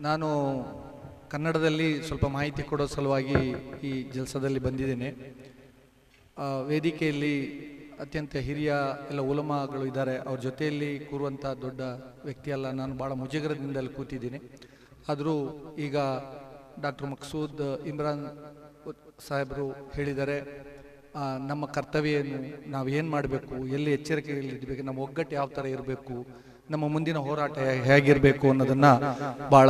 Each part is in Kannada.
ನಾನು ಕನ್ನಡದಲ್ಲಿ ಸ್ವಲ್ಪ ಮಾಹಿತಿ ಕೊಡೋ ಸಲುವಾಗಿ ಈ ಜಲ್ಸದಲ್ಲಿ ಬಂದಿದ್ದೇನೆ. ವೇದಿಕೆಯಲ್ಲಿ ಅತ್ಯಂತ ಹಿರಿಯ ಎಲ್ಲ ಉಲಮಾಗಳು ಇದ್ದಾರೆ. ಅವ್ರ ಜೊತೆಯಲ್ಲಿ ಕೂರುವಂಥ ದೊಡ್ಡ ವ್ಯಕ್ತಿ ಅಲ್ಲ, ನಾನು ಭಾಳ ಮುಜುಗರದಿಂದಲೇ ಕೂತಿದ್ದೀನಿ. ಆದರೂ ಈಗ ಡಾಕ್ಟರ್ ಮಕ್ಸೂದ್ ಇಮ್ರಾನ್ ಸಾಹೇಬರು ಹೇಳಿದ್ದಾರೆ, ನಮ್ಮ ಕರ್ತವ್ಯ ಏನು, ನಾವು ಏನು ಮಾಡಬೇಕು, ಎಲ್ಲಿ ಎಚ್ಚರಿಕೆಗಳಿರಬೇಕು, ನಮ್ಮ ಒಗ್ಗಟ್ಟು ಯಾವ ಥರ ಇರಬೇಕು, ನಮ್ಮ ಮುಂದಿನ ಹೋರಾಟ ಹೇಗಿರಬೇಕು ಅನ್ನೋದನ್ನು ಭಾಳ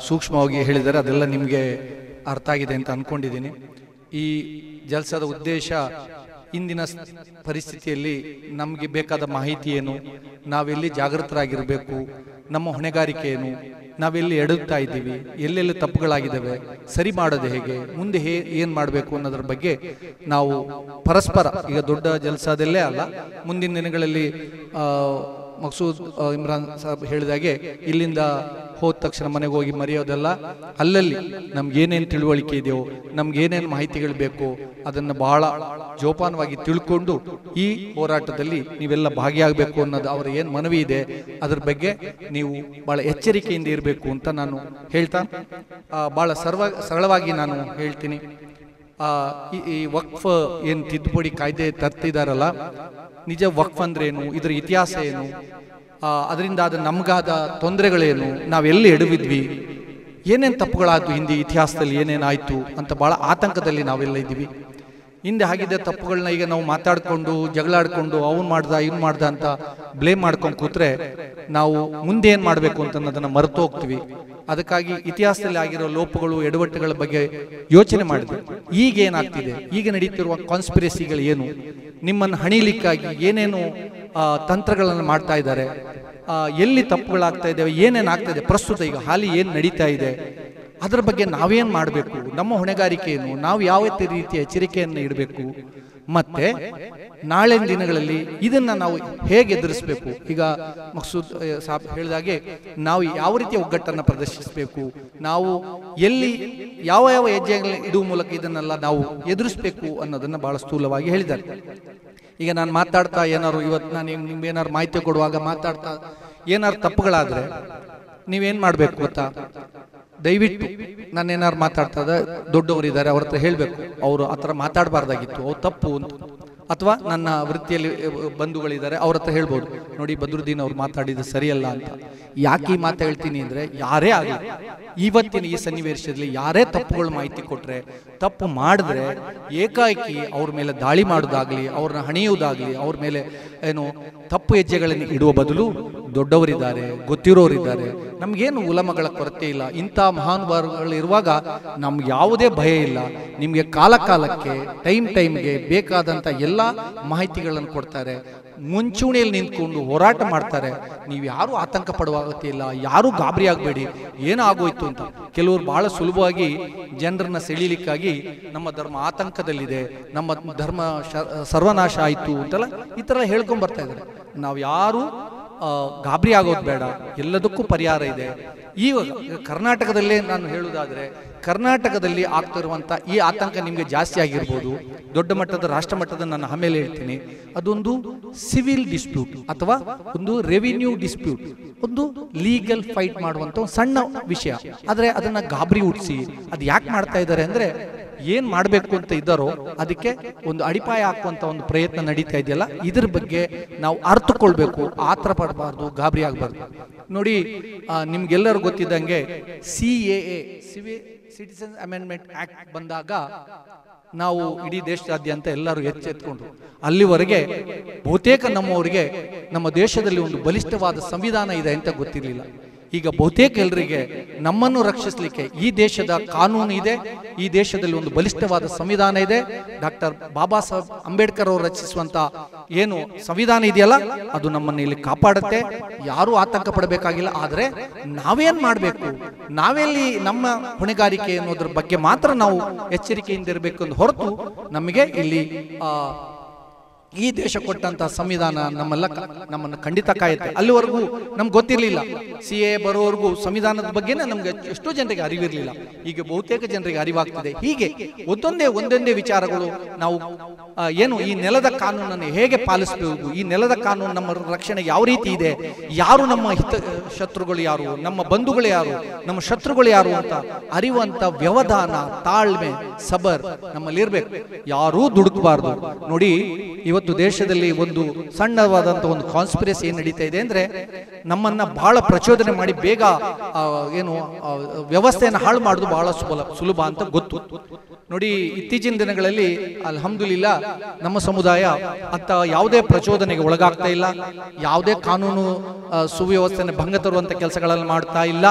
ಸೂಕ್ಷ್ಮವಾಗಿ ಹೇಳಿದ್ದಾರೆ. ಅದೆಲ್ಲ ನಿಮಗೆ ಅರ್ಥ ಆಗಿದೆ ಅಂತ ಅಂದ್ಕೊಂಡಿದ್ದೀನಿ. ಈ ಜಲ್ಸದ ಉದ್ದೇಶ ಇಂದಿನ ಪರಿಸ್ಥಿತಿಯಲ್ಲಿ ನಮಗೆ ಬೇಕಾದ ಮಾಹಿತಿ ಏನು, ನಾವೆಲ್ಲಿ ಜಾಗೃತರಾಗಿರಬೇಕು, ನಮ್ಮ ಹೊಣೆಗಾರಿಕೆ ಏನು, ನಾವೆಲ್ಲಿ ಎಡುತ್ತಾ ಇದ್ದೀವಿ, ಎಲ್ಲೆಲ್ಲಿ ತಪ್ಪುಗಳಾಗಿದ್ದಾವೆ, ಸರಿ ಮಾಡೋದು ಹೇಗೆ, ಮುಂದೆ ಏನು ಮಾಡಬೇಕು ಅನ್ನೋದ್ರ ಬಗ್ಗೆ ನಾವು ಪರಸ್ಪರ, ಈಗ ದೊಡ್ಡ ಜಲ್ಸಾದಲ್ಲೇ ಅಲ್ಲ, ಮುಂದಿನ ದಿನಗಳಲ್ಲಿ ಮಕ್ಸೂದ್ ಇಮ್ರಾನ್ ಸಾಹೇಬ್ ಹೇಳಿದಾಗೆ ಇಲ್ಲಿಂದ ಹೋದ ತಕ್ಷಣ ಮನೆಗೆ ಹೋಗಿ ಮರೆಯೋದಲ್ಲ, ಅಲ್ಲಲ್ಲಿ ನಮ್ಗೇನೇನು ತಿಳುವಳಿಕೆ ಇದೆಯೋ, ನಮ್ಗೇನೇನು ಮಾಹಿತಿಗಳು ಬೇಕೋ ಅದನ್ನು ಬಹಳ ಜೋಪಾನವಾಗಿ ತಿಳ್ಕೊಂಡು ಈ ಹೋರಾಟದಲ್ಲಿ ನೀವೆಲ್ಲ ಭಾಗಿಯಾಗಬೇಕು ಅನ್ನೋದು ಅವರ ಏನು ಮನವಿ ಇದೆ, ಅದ್ರ ಬಗ್ಗೆ ನೀವು ಭಾಳ ಎಚ್ಚರಿಕೆಯಿಂದ ಇರಬೇಕು ಅಂತ ನಾನು ಹೇಳ್ತಾ ಭಾಳ ಸರಳವಾಗಿ ನಾನು ಹೇಳ್ತೀನಿ. ಈ ವಕ್ಫ್ ಏನು ತಿದ್ದುಪಡಿ ಕಾಯ್ದೆ ತರ್ತಿದಾರಲ್ಲ, ನಿಜ ವಕ್ಫ್ ಅಂದ್ರೆ ಏನು, ಇದರ ಇತಿಹಾಸ ಏನು, ಅದರಿಂದ ಆದ ನಮಗಾದ ತೊಂದರೆಗಳೇನು, ನಾವೆಲ್ಲಿ ಎಡವಿದ್ವಿ, ಏನೇನು ತಪ್ಪುಗಳಾಯ್ತು, ಹಿಂದೆ ಇತಿಹಾಸದಲ್ಲಿ ಏನೇನಾಯ್ತು ಅಂತ ಭಾಳ ಆತಂಕದಲ್ಲಿ ನಾವೆಲ್ಲ ಇದ್ದೀವಿ. ಹಿಂದೆ ಆಗಿದ್ದ ತಪ್ಪುಗಳನ್ನ ಈಗ ನಾವು ಮಾತಾಡಿಕೊಂಡು ಜಗಳಾಡ್ಕೊಂಡು ಅವ್ನು ಮಾಡ್ದ ಇವ್ನು ಮಾಡ್ದ ಅಂತ ಬ್ಲೇಮ್ ಮಾಡ್ಕೊಂಡು ಕೂತ್ರೆ ನಾವು ಮುಂದೆ ಏನು ಮಾಡಬೇಕು ಅಂತ ಅನ್ನೋದನ್ನ ಮರೆತು ಹೋಗ್ತೀವಿ. ಅದಕ್ಕಾಗಿ ಇತಿಹಾಸದಲ್ಲಿ ಆಗಿರೋ ಲೋಪಗಳು ಎಡವಟ್ಟುಗಳ ಬಗ್ಗೆ ಯೋಚನೆ ಮಾಡಿದ್ವಿ. ಈಗ ಏನಾಗ್ತಿದೆ, ಈಗ ನಡೀತಿರುವ ಕಾನ್ಸ್ಪಿರಸಿಗಳು ಏನು, ನಿಮ್ಮನ್ನು ಹಣಿಲಿಕ್ಕಾಗಿ ಏನೇನು ತಂತ್ರಗಳನ್ನು ಮಾಡ್ತಾ ಇದ್ದಾರೆ, ಎಲ್ಲಿ ತಪ್ಪುಗಳಾಗ್ತಾ ಇದ್ದಾವೆ, ಏನೇನು ಆಗ್ತಾ ಇದೆ, ಪ್ರಸ್ತುತ ಈಗ ಹಾಲಿ ಏನು ನಡೀತಾ ಇದೆ, ಅದರ ಬಗ್ಗೆ ನಾವೇನು ಮಾಡಬೇಕು, ನಮ್ಮ ಹೊಣೆಗಾರಿಕೆ ಏನು, ನಾವು ಯಾವ ರೀತಿಯ ಎಚ್ಚರಿಕೆಯನ್ನು ಇಡಬೇಕು, ಮತ್ತೆ ನಾಳಿನ ದಿನಗಳಲ್ಲಿ ಇದನ್ನ ನಾವು ಹೇಗೆ ಎದುರಿಸಬೇಕು. ಈಗ ಮಕ್ಸೂದ್ ಸಾಬ್ ಹೇಳಿದಾಗೆ ನಾವು ಯಾವ ರೀತಿಯ ಒಗ್ಗಟ್ಟನ್ನು ಪ್ರದರ್ಶಿಸಬೇಕು, ನಾವು ಎಲ್ಲಿ ಯಾವ ಯಾವ ಹೆಜ್ಜೆಗಳನ್ನು ಇಡುವ ಮೂಲಕ ಇದನ್ನೆಲ್ಲ ನಾವು ಎದುರಿಸಬೇಕು ಅನ್ನೋದನ್ನು ಬಹಳ ಸ್ಥೂಲವಾಗಿ ಹೇಳಿದ್ದಾರೆ. ಈಗ ನಾನು ಮಾತಾಡ್ತಾ ಏನಾದ್ರು ಇವತ್ತು ನಾನು ನಿಮ್ಗೆ ಏನಾದ್ರು ಮಾಹಿತಿ ಕೊಡುವಾಗ ಮಾತಾಡ್ತಾ ಏನಾದ್ರು ತಪ್ಪುಗಳಾದ್ರೆ ನೀವೇನು ಮಾಡಬೇಕು ಗೊತ್ತಾ, ದಯವಿಟ್ಟು ನಾನೇನಾದ್ರು ಮಾತಾಡ್ತದ ದೊಡ್ಡವರಿದ್ದಾರೆ ಅವ್ರ ಹತ್ರ ಹೇಳಬೇಕು, ಅವರು ಆ ಥರ ಮಾತಾಡಬಾರ್ದಾಗಿತ್ತು, ಅವ್ರು ತಪ್ಪು ಅಂತ. ಅಥವಾ ನನ್ನ ವೃತ್ತಿಯಲ್ಲಿ ಬಂಧುಗಳಿದ್ದಾರೆ, ಅವ್ರ ಹತ್ರ ಹೇಳ್ಬೋದು, ನೋಡಿ ಬದ್ರುದ್ದೀನ್ ಅವ್ರು ಮಾತಾಡಿದ್ದು ಸರಿಯಲ್ಲ ಅಂತ. ಯಾಕೆ ಈ ಮಾತು ಹೇಳ್ತೀನಿ ಅಂದರೆ, ಯಾರೇ ಆಗಲಿ ಇವತ್ತಿನ ಈ ಸನ್ನಿವೇಶದಲ್ಲಿ ಯಾರೇ ತಪ್ಪುಗಳು ಮಾಹಿತಿ ಕೊಟ್ಟರೆ, ತಪ್ಪು ಮಾಡಿದ್ರೆ ಏಕಾಏಕಿ ಅವ್ರ ಮೇಲೆ ದಾಳಿ ಮಾಡೋದಾಗಲಿ, ಅವ್ರನ್ನ ಹಣಿಯುವುದಾಗಲಿ, ಅವ್ರ ಮೇಲೆ ಏನು ತಪ್ಪು ಹೆಜ್ಜೆಗಳನ್ನು ಇಡುವ ಬದಲು ದೊಡ್ಡವರಿದ್ದಾರೆ, ಗೊತ್ತಿರೋರಿದ್ದಾರೆ, ನಮಗೇನು ಉಲಮಗಳ ಕೊರತೆ ಇಲ್ಲ, ಇಂಥ ಮಹಾನುಭಾವಗಳು ಇರುವಾಗ ನಮ್ಗೆ ಯಾವುದೇ ಭಯ ಇಲ್ಲ. ನಿಮಗೆ ಕಾಲಕ್ಕೆ ಟೈಮ್ಗೆ ಬೇಕಾದಂಥ ಎಲ್ಲ ಮಾಹಿತಿಗಳನ್ನು ಕೊಡ್ತಾರೆ, ಮುಂಚೂಣಿಯಲ್ಲಿ ನಿಂತ್ಕೊಂಡು ಹೋರಾಟ ಮಾಡ್ತಾರೆ. ನೀವು ಯಾರು ಆತಂಕ ಪಡುವ ಅಗತ್ಯ ಇಲ್ಲ, ಯಾರು ಗಾಬರಿ ಆಗಬೇಡಿ, ಏನಾಗೋಯ್ತು ಅಂತ. ಕೆಲವರು ಬಹಳ ಸುಲಭವಾಗಿ ಜನರನ್ನ ಸೆಳೀಲಿಕ್ಕಾಗಿ ನಮ್ಮ ಧರ್ಮ ಆತಂಕದಲ್ಲಿದೆ, ನಮ್ಮ ಧರ್ಮ ಸರ್ವನಾಶ ಆಯಿತು ಅಂತೆಲ್ಲ ಈ ಥರ ಹೇಳ್ಕೊಂಡ್ ಬರ್ತಾ ಇದ್ದಾರೆ. ನಾವು ಯಾರು ಗಾಬರಿ ಆಗೋದು ಬೇಡ, ಎಲ್ಲದಕ್ಕೂ ಪರಿಹಾರ ಇದೆ. ಇವಾಗ ಕರ್ನಾಟಕದಲ್ಲೇ ನಾನು ಹೇಳುವುದಾದರೆ, ಕರ್ನಾಟಕದಲ್ಲಿ ಆಗ್ತಿರುವಂಥ ಈ ಆತಂಕ ನಿಮಗೆ ಜಾಸ್ತಿ ಆಗಿರ್ಬೋದು, ದೊಡ್ಡ ಮಟ್ಟದ ರಾಷ್ಟ್ರ ಮಟ್ಟದ ನಾನು ಆಮೇಲೆ ಹೇಳ್ತೀನಿ. ಅದೊಂದು ಸಿವಿಲ್ ಡಿಸ್ಪ್ಯೂಟ್ ಅಥವಾ ಒಂದು ರೆವಿನ್ಯೂ ಡಿಸ್ಪ್ಯೂಟ್, ಒಂದು ಲೀಗಲ್ ಫೈಟ್ ಮಾಡುವಂಥ ಒಂದು ಸಣ್ಣ ವಿಷಯ. ಆದರೆ ಅದನ್ನ ಗಾಬರಿ ಹುಟ್ಟಿಸಿ ಅದು ಯಾಕೆ ಮಾಡ್ತಾ ಇದ್ದಾರೆ ಅಂದರೆ, ಏನ್ ಮಾಡಬೇಕು ಅಂತ ಇದ್ದಾರೋ ಅದಕ್ಕೆ ಒಂದು ಅಡಿಪಾಯ ಹಾಕುವಂತ ಒಂದು ಪ್ರಯತ್ನ ನಡೀತಾ ಇದೆಯಲ್ಲ, ಇದ್ರ ಬಗ್ಗೆ ನಾವು ಅರ್ಥಕೊಳ್ಬೇಕು, ಆತರ ಪಡಬಾರ್ದು, ಗಾಬರಿ ಆಗಬಾರ್ದು. ನೋಡಿ, ನಿಮ್ಗೆಲ್ಲರೂ ಗೊತ್ತಿದ್ದಂಗೆ CAA ಸಿಟಿಸನ್ ಅಮೆಂಡ್ಮೆಂಟ್ ಆಕ್ಟ್ ಬಂದಾಗ ನಾವು ಇಡೀ ದೇಶದಾದ್ಯಂತ ಎಲ್ಲರೂ ಎಚ್ಚೆತ್ಕೊಂಡ್ರು. ಅಲ್ಲಿವರೆಗೆ ಬಹುತೇಕ ನಮ್ಮವರಿಗೆ ನಮ್ಮ ದೇಶದಲ್ಲಿ ಒಂದು ಬಲಿಷ್ಠವಾದ ಸಂವಿಧಾನ ಇದೆ ಅಂತ ಗೊತ್ತಿರಲಿಲ್ಲ. ಈಗ ಬಹುತೇಕ ಎಲ್ಲರಿಗೆ ನಮ್ಮನ್ನು ರಕ್ಷಿಸಲಿಕ್ಕೆ ಈ ದೇಶದ ಕಾನೂನು ಇದೆ, ಈ ದೇಶದಲ್ಲಿ ಒಂದು ಬಲಿಷ್ಠವಾದ ಸಂವಿಧಾನ ಇದೆ. ಡಾಕ್ಟರ್ ಬಾಬಾ ಸಾಹೇಬ್ ಅಂಬೇಡ್ಕರ್ ಅವರು ರಚಿಸುವಂತ ಏನು ಸಂವಿಧಾನ ಇದೆಯಲ್ಲ, ಅದು ನಮ್ಮನ್ನು ಇಲ್ಲಿ ಕಾಪಾಡುತ್ತೆ. ಯಾರೂ ಆತಂಕ ಪಡಬೇಕಾಗಿಲ್ಲ. ಆದರೆ ನಾವೇನ್ ಮಾಡಬೇಕು, ನಾವೆಲ್ಲಿ ನಮ್ಮ ಹೊಣೆಗಾರಿಕೆ ಅನ್ನೋದ್ರ ಬಗ್ಗೆ ಮಾತ್ರ ನಾವು ಎಚ್ಚರಿಕೆಯಿಂದ ಇರಬೇಕು ಅಂತ ಹೊರತು, ನಮಗೆ ಇಲ್ಲಿ ಈ ದೇಶ ಕೊಟ್ಟಂತಹ ಸಂವಿಧಾನ ನಮ್ಮನ್ನು ಖಂಡಿತ ಕಾಯುತ್ತೆ. ಅಲ್ಲಿವರೆಗೂ ನಮ್ಗೆ ಗೊತ್ತಿರಲಿಲ್ಲ, CA ಬರೋವರೆಗೂ ಸಂವಿಧಾನದ ಬಗ್ಗೆನೇ ನಮ್ಗೆ ಎಷ್ಟೋ ಜನರಿಗೆ ಅರಿವಿರಲಿಲ್ಲ. ಈಗ ಬಹುತೇಕ ಜನರಿಗೆ ಅರಿವಾಗ್ತದೆ. ಹೀಗೆ ಒಂದೊಂದೇ ವಿಚಾರಗಳು ನಾವು ಏನು ಈ ನೆಲದ ಕಾನೂನನ್ನು ಹೇಗೆ ಪಾಲಿಸಬೇಕು, ಈ ನೆಲದ ಕಾನೂನು ನಮ್ಮ ರಕ್ಷಣೆ ಯಾವ ರೀತಿ ಇದೆ, ಯಾರು ನಮ್ಮ ಶತ್ರುಗಳು ಯಾರು, ನಮ್ಮ ಬಂಧುಗಳು ಯಾರು, ನಮ್ಮ ಶತ್ರುಗಳು ಯಾರು ಅಂತ ಅರಿಯುವಂತ ವ್ಯವಧಾನ, ತಾಳ್ಮೆ, ಸಬರ್ ನಮ್ಮಲ್ಲಿರ್ಬೇಕು. ಯಾರೂ ದುಡುಕಬಾರ್ದು. ನೋಡಿ, ಇವತ್ತು ದೇಶದಲ್ಲಿ ಒಂದು ಸಣ್ಣವಾದಂತ ಒಂದು ಕಾನ್ಸ್ಪಿರಸಿ ಏನ್ ನಡೀತಾ ಇದೆ ಅಂದ್ರೆ, ನಮ್ಮನ್ನ ಬಹಳ ಪ್ರಚೋದನೆ ಮಾಡಿ ಬೇಗ ವ್ಯವಸ್ಥೆಯನ್ನು ಹಾಳು ಮಾಡುದು ಬಹಳ ಸುಲಭ ಅಂತ ಗೊತ್ತು. ನೋಡಿ, ಇತ್ತೀಚಿನ ದಿನಗಳಲ್ಲಿ ಅಲ್ಹಮ್ದುಲಿಲ್ಲಾ ನಮ್ಮ ಸಮುದಾಯ ಅಂತ ಯಾವುದೇ ಪ್ರಚೋದನೆಗೆ ಒಳಗಾಗ್ತಾ ಇಲ್ಲ, ಯಾವುದೇ ಕಾನೂನು ಸುವ್ಯವಸ್ಥೆಯನ್ನು ಭಂಗ ತರುವಂತ ಕೆಲಸಗಳಲ್ಲಿ ಮಾಡ್ತಾ ಇಲ್ಲ.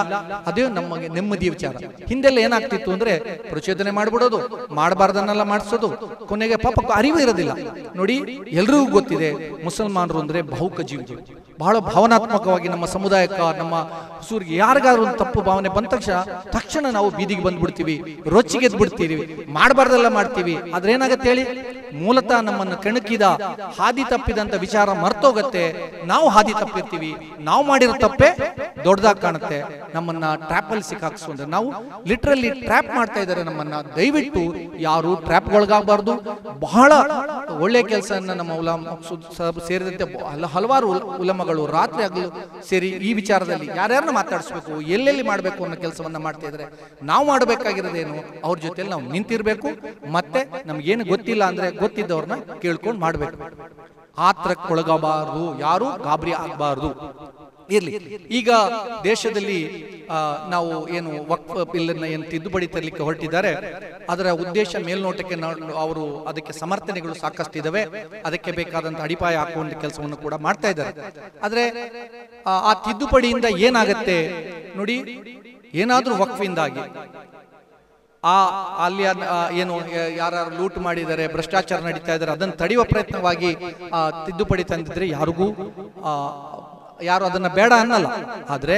ಅದೇ ನಮಗೆ ನೆಮ್ಮದಿಯ ವಿಚಾರ. ಹಿಂದೆಲ್ಲ ಏನಾಗ್ತಿತ್ತು ಅಂದ್ರೆ, ಪ್ರಚೋದನೆ ಮಾಡ್ಬಿಡೋದು, ಮಾಡಬಾರ್ದನ್ನೆಲ್ಲ ಮಾಡಿಸೋದು, ಕೊನೆಗೆ ಪಾಪ ಅರಿವು ಇರೋದಿಲ್ಲ. ನೋಡಿ, ಎಲ್ರಿಗೂ ಗೊತ್ತಿದೆ, ಮುಸಲ್ಮಾನರು ಅಂದ್ರೆ ಬಹುಕ ಜೀವಿಗಳು, ಬಹಳ ಭಾವನಾತ್ಮಕವಾಗಿ ನಮ್ಮ ಸಮುದಾಯಕ್ಕೆ, ನಮ್ಮ ಸೂರಿಗೆ ಯಾರಿಗಾದ್ರು ಒಂದು ತಪ್ಪು ಭಾವನೆ ಬಂದ ತಕ್ಷಣ ನಾವು ಬೀದಿಗೆ ಬಂದ್ಬಿಡ್ತೀವಿ, ರೊಚ್ಚಿಗೆದ್ದು ಬಿಡ್ತೀವಿ, ಮಾಡಬಾರ್ದೆಲ್ಲ ಮಾಡ್ತೀವಿ. ಆದ್ರೆ ಏನಾಗತ್ತೆ ಹೇಳಿ, ಮೂಲತಃ ನಮ್ಮನ್ನು ಕೆಣಕಿದ ಹಾದಿ ತಪ್ಪಿದಂತ ವಿಚಾರ ಮರ್ತೋಗತ್ತೆ. ನಾವು ಹಾದಿ ತಪ್ಪಿರ್ತೀವಿ, ನಾವು ಮಾಡಿರೋ ತಪ್ಪೇ ದೊಡ್ಡದಾಗಿ ಕಾಣುತ್ತೆ. ನಮ್ಮನ್ನ ಟ್ರ್ಯಾಪ್ ಅಲ್ಲಿ ಸಿಕ್ಕಾಕ್ಸ್ಕೊಂಡ್ರೆ, ನಾವು ಲಿಟ್ರಲಿ ಟ್ರ್ಯಾಪ್ ಮಾಡ್ತಾ ಇದ್ದಾರೆ ನಮ್ಮನ್ನ. ದಯವಿಟ್ಟು ಯಾರು ಟ್ರ್ಯಾಪ್ ಒಳಗಾಗಬಾರ್ದು. ಬಹಳ ಒಳ್ಳೆ ಕೆಲಸವನ್ನ ನಮ್ಮ ಸೇರಿದಂತೆ ಹಲವಾರು ಉಲಮಗಳು ರಾತ್ರಿ ಹಗಲು ಸೇರಿ ಈ ವಿಚಾರದಲ್ಲಿ ಯಾರ್ಯಾರನ್ನ ಮಾತಾಡಿಸ್ಬೇಕು, ಎಲ್ಲೆಲ್ಲಿ ಮಾಡಬೇಕು ಅನ್ನೋ ಕೆಲಸವನ್ನ ಮಾಡ್ತಾ ಇದ್ದಾರೆ. ನಾವು ಮಾಡಬೇಕಾಗಿರೋದೇನು, ಅವ್ರ ಜೊತೆಲಿ ನಾವು ನಿಂತಿರ್ಬೇಕು. ಮತ್ತೆ ನಮ್ಗೇನು ಗೊತ್ತಿಲ್ಲ ಅಂದ್ರೆ ಗೊತ್ತಿದ್ದವ್ರನ್ನ ಕೇಳ್ಕೊಂಡು ಮಾಡ್ಬೇಕು. ಆತ್ರಕ್ಕೊಳಗಬಾರದು, ಯಾರು ಗಾಬರಿ ಆಗಬಾರದು. ಇರ್ಲಿ, ಈಗ ದೇಶದಲ್ಲಿ ನಾವು ಏನು ವಕ್ಫ್ ಬಿಲ್ಲನ್ನ ಏನು ತಿದ್ದುಪಡಿ ತರಲಿಕ್ಕೆ ಹೊರಟಿದ್ದಾರೆ, ಅದರ ಉದ್ದೇಶ ಮೇಲ್ನೋಟಕ್ಕೆ ಅವರು ಅದಕ್ಕೆ ಸಮರ್ಥನೆಗಳು ಸಾಕಷ್ಟಿದಾವೆ, ಅದಕ್ಕೆ ಬೇಕಾದಂತ ಅಡಿಪಾಯ ಹಾಕುವಂತ ಕೆಲಸವನ್ನು ಕೂಡ ಮಾಡ್ತಾ ಇದ್ದಾರೆ. ಆದ್ರೆ ಆ ತಿದ್ದುಪಡಿಯಿಂದ ಏನಾಗತ್ತೆ ನೋಡಿ, ಏನಾದ್ರೂ ವಕ್ಫಿಂದಾಗಿ ಅಲ್ಲಿ ಏನು ಯಾರು ಲೂಟ್ ಮಾಡಿದ್ದಾರೆ, ಭ್ರಷ್ಟಾಚಾರ ನಡೀತಾ ಇದ್ದಾರೆ, ಅದನ್ನು ತಡೆಯುವ ಪ್ರಯತ್ನವಾಗಿ ತಿದ್ದುಪಡಿ ತಂದಿದ್ರೆ ಯಾರು ಅದನ್ನ ಬೇಡ ಅನ್ನಲ್ಲ. ಆದ್ರೆ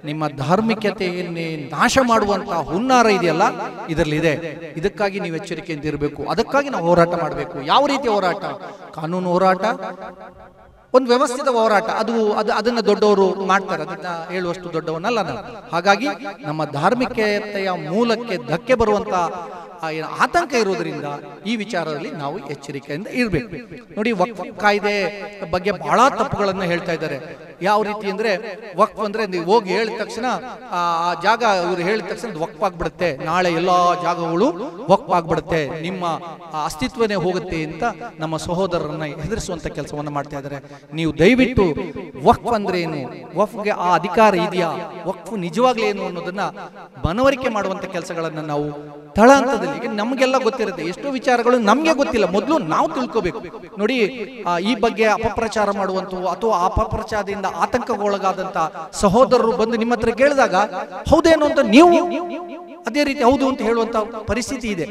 ನಿಮ್ಮ ಧಾರ್ಮಿಕತೆಯನ್ನೇ ನಾಶ ಮಾಡುವಂತಹ ಹುನ್ನಾರ ಇದೆಯಲ್ಲ, ಇದರಲ್ಲಿದೆ. ಇದಕ್ಕಾಗಿ ನೀವು ಎಚ್ಚರಿಕೆಯಿಂದ ಇರಬೇಕು. ಅದಕ್ಕಾಗಿ ನಾವು ಹೋರಾಟ ಮಾಡಬೇಕು. ಯಾವ ರೀತಿಯ ಹೋರಾಟ? ಕಾನೂನು ಹೋರಾಟ, ಒಂದು ವ್ಯವಸ್ಥಿತ ಹೋರಾಟ. ಅದನ್ನ ದೊಡ್ಡವರು ಮಾಡ್ತಾರೆ, ಅದನ್ನ ಹೇಳುವಷ್ಟು ದೊಡ್ಡವನಲ್ಲ ನಾನು. ಹಾಗಾಗಿ ನಮ್ಮ ಧಾರ್ಮಿಕತೆಯ ಮೂಲಕ್ಕೆ ಧಕ್ಕೆ ಬರುವಂತ ಆತಂಕ ಇರೋದ್ರಿಂದ ಈ ವಿಚಾರದಲ್ಲಿ ನಾವು ಎಚ್ಚರಿಕೆಯಿಂದ ಇರಬೇಕು. ನೋಡಿ, ವಕ್ಫ್ ಕಾಯ್ದೆ ಬಗ್ಗೆ ಬಹಳ ತಪ್ಪುಗಳನ್ನ ಹೇಳ್ತಾ ಇದ್ದಾರೆ. ಯಾವ ರೀತಿ ಅಂದ್ರೆ, ವಕ್ಫ್ ಅಂದ್ರೆ ನೀವು ಹೋಗಿ ಹೇಳಿದ ತಕ್ಷಣ ಆ ಜಾಗ ಇವ್ರು ಹೇಳಿದ ತಕ್ಷಣ ವಕ್ಫ್ ಆಗ್ಬಿಡುತ್ತೆ, ನಾಳೆ ಎಲ್ಲಾ ಜಾಗಗಳು ವಕ್ಫ್ ಆಗ್ಬಿಡುತ್ತೆ, ನಿಮ್ಮ ಅಸ್ತಿತ್ವನೇ ಹೋಗುತ್ತೆ ಅಂತ ನಮ್ಮ ಸಹೋದರರನ್ನ ಹೆದರಿಸುವಂತ ಕೆಲಸವನ್ನ ಮಾಡ್ತಾ ಇದ್ದಾರೆ. ನೀವು ದಯವಿಟ್ಟು ವಕ್ಫ್ ಅಂದ್ರೆ ಏನು, ವಕ್ಫ್ಗೆ ಆ ಅಧಿಕಾರ ಇದೆಯಾ, ವಕ್ಫ್ ನಿಜವಾಗ್ಲೂ ಏನು ಅನ್ನೋದನ್ನ ಮನವರಿಕೆ ಮಾಡುವಂತ ಕೆಲಸಗಳನ್ನ ನಾವು ತಳ ಹಂತದಲ್ಲಿ, ನಮ್ಗೆಲ್ಲ ಗೊತ್ತಿರುತ್ತೆ, ಎಷ್ಟೋ ವಿಚಾರಗಳು ನಮ್ಗೆ ಗೊತ್ತಿಲ್ಲ, ಮೊದಲು ನಾವು ತಿಳ್ಕೋಬೇಕು. ನೋಡಿ, ಈ ಬಗ್ಗೆ ಅಪಪ್ರಚಾರ ಮಾಡುವಂತ ಅಥವಾ ಅಪಪ್ರಚಾರದಿಂದ ಆತಂಕಗೊಳಗಾದಂತ ಸಹೋದರರು ಬಂದು ನಿಮ್ಮ ಹತ್ರ ಕೇಳಿದಾಗ ಹೌದೇನು ಅಂತ ನೀವು ಅದೇ ರೀತಿ ಹೌದು ಅಂತ ಹೇಳುವಂತ ಪರಿಸ್ಥಿತಿ ಇದೆ.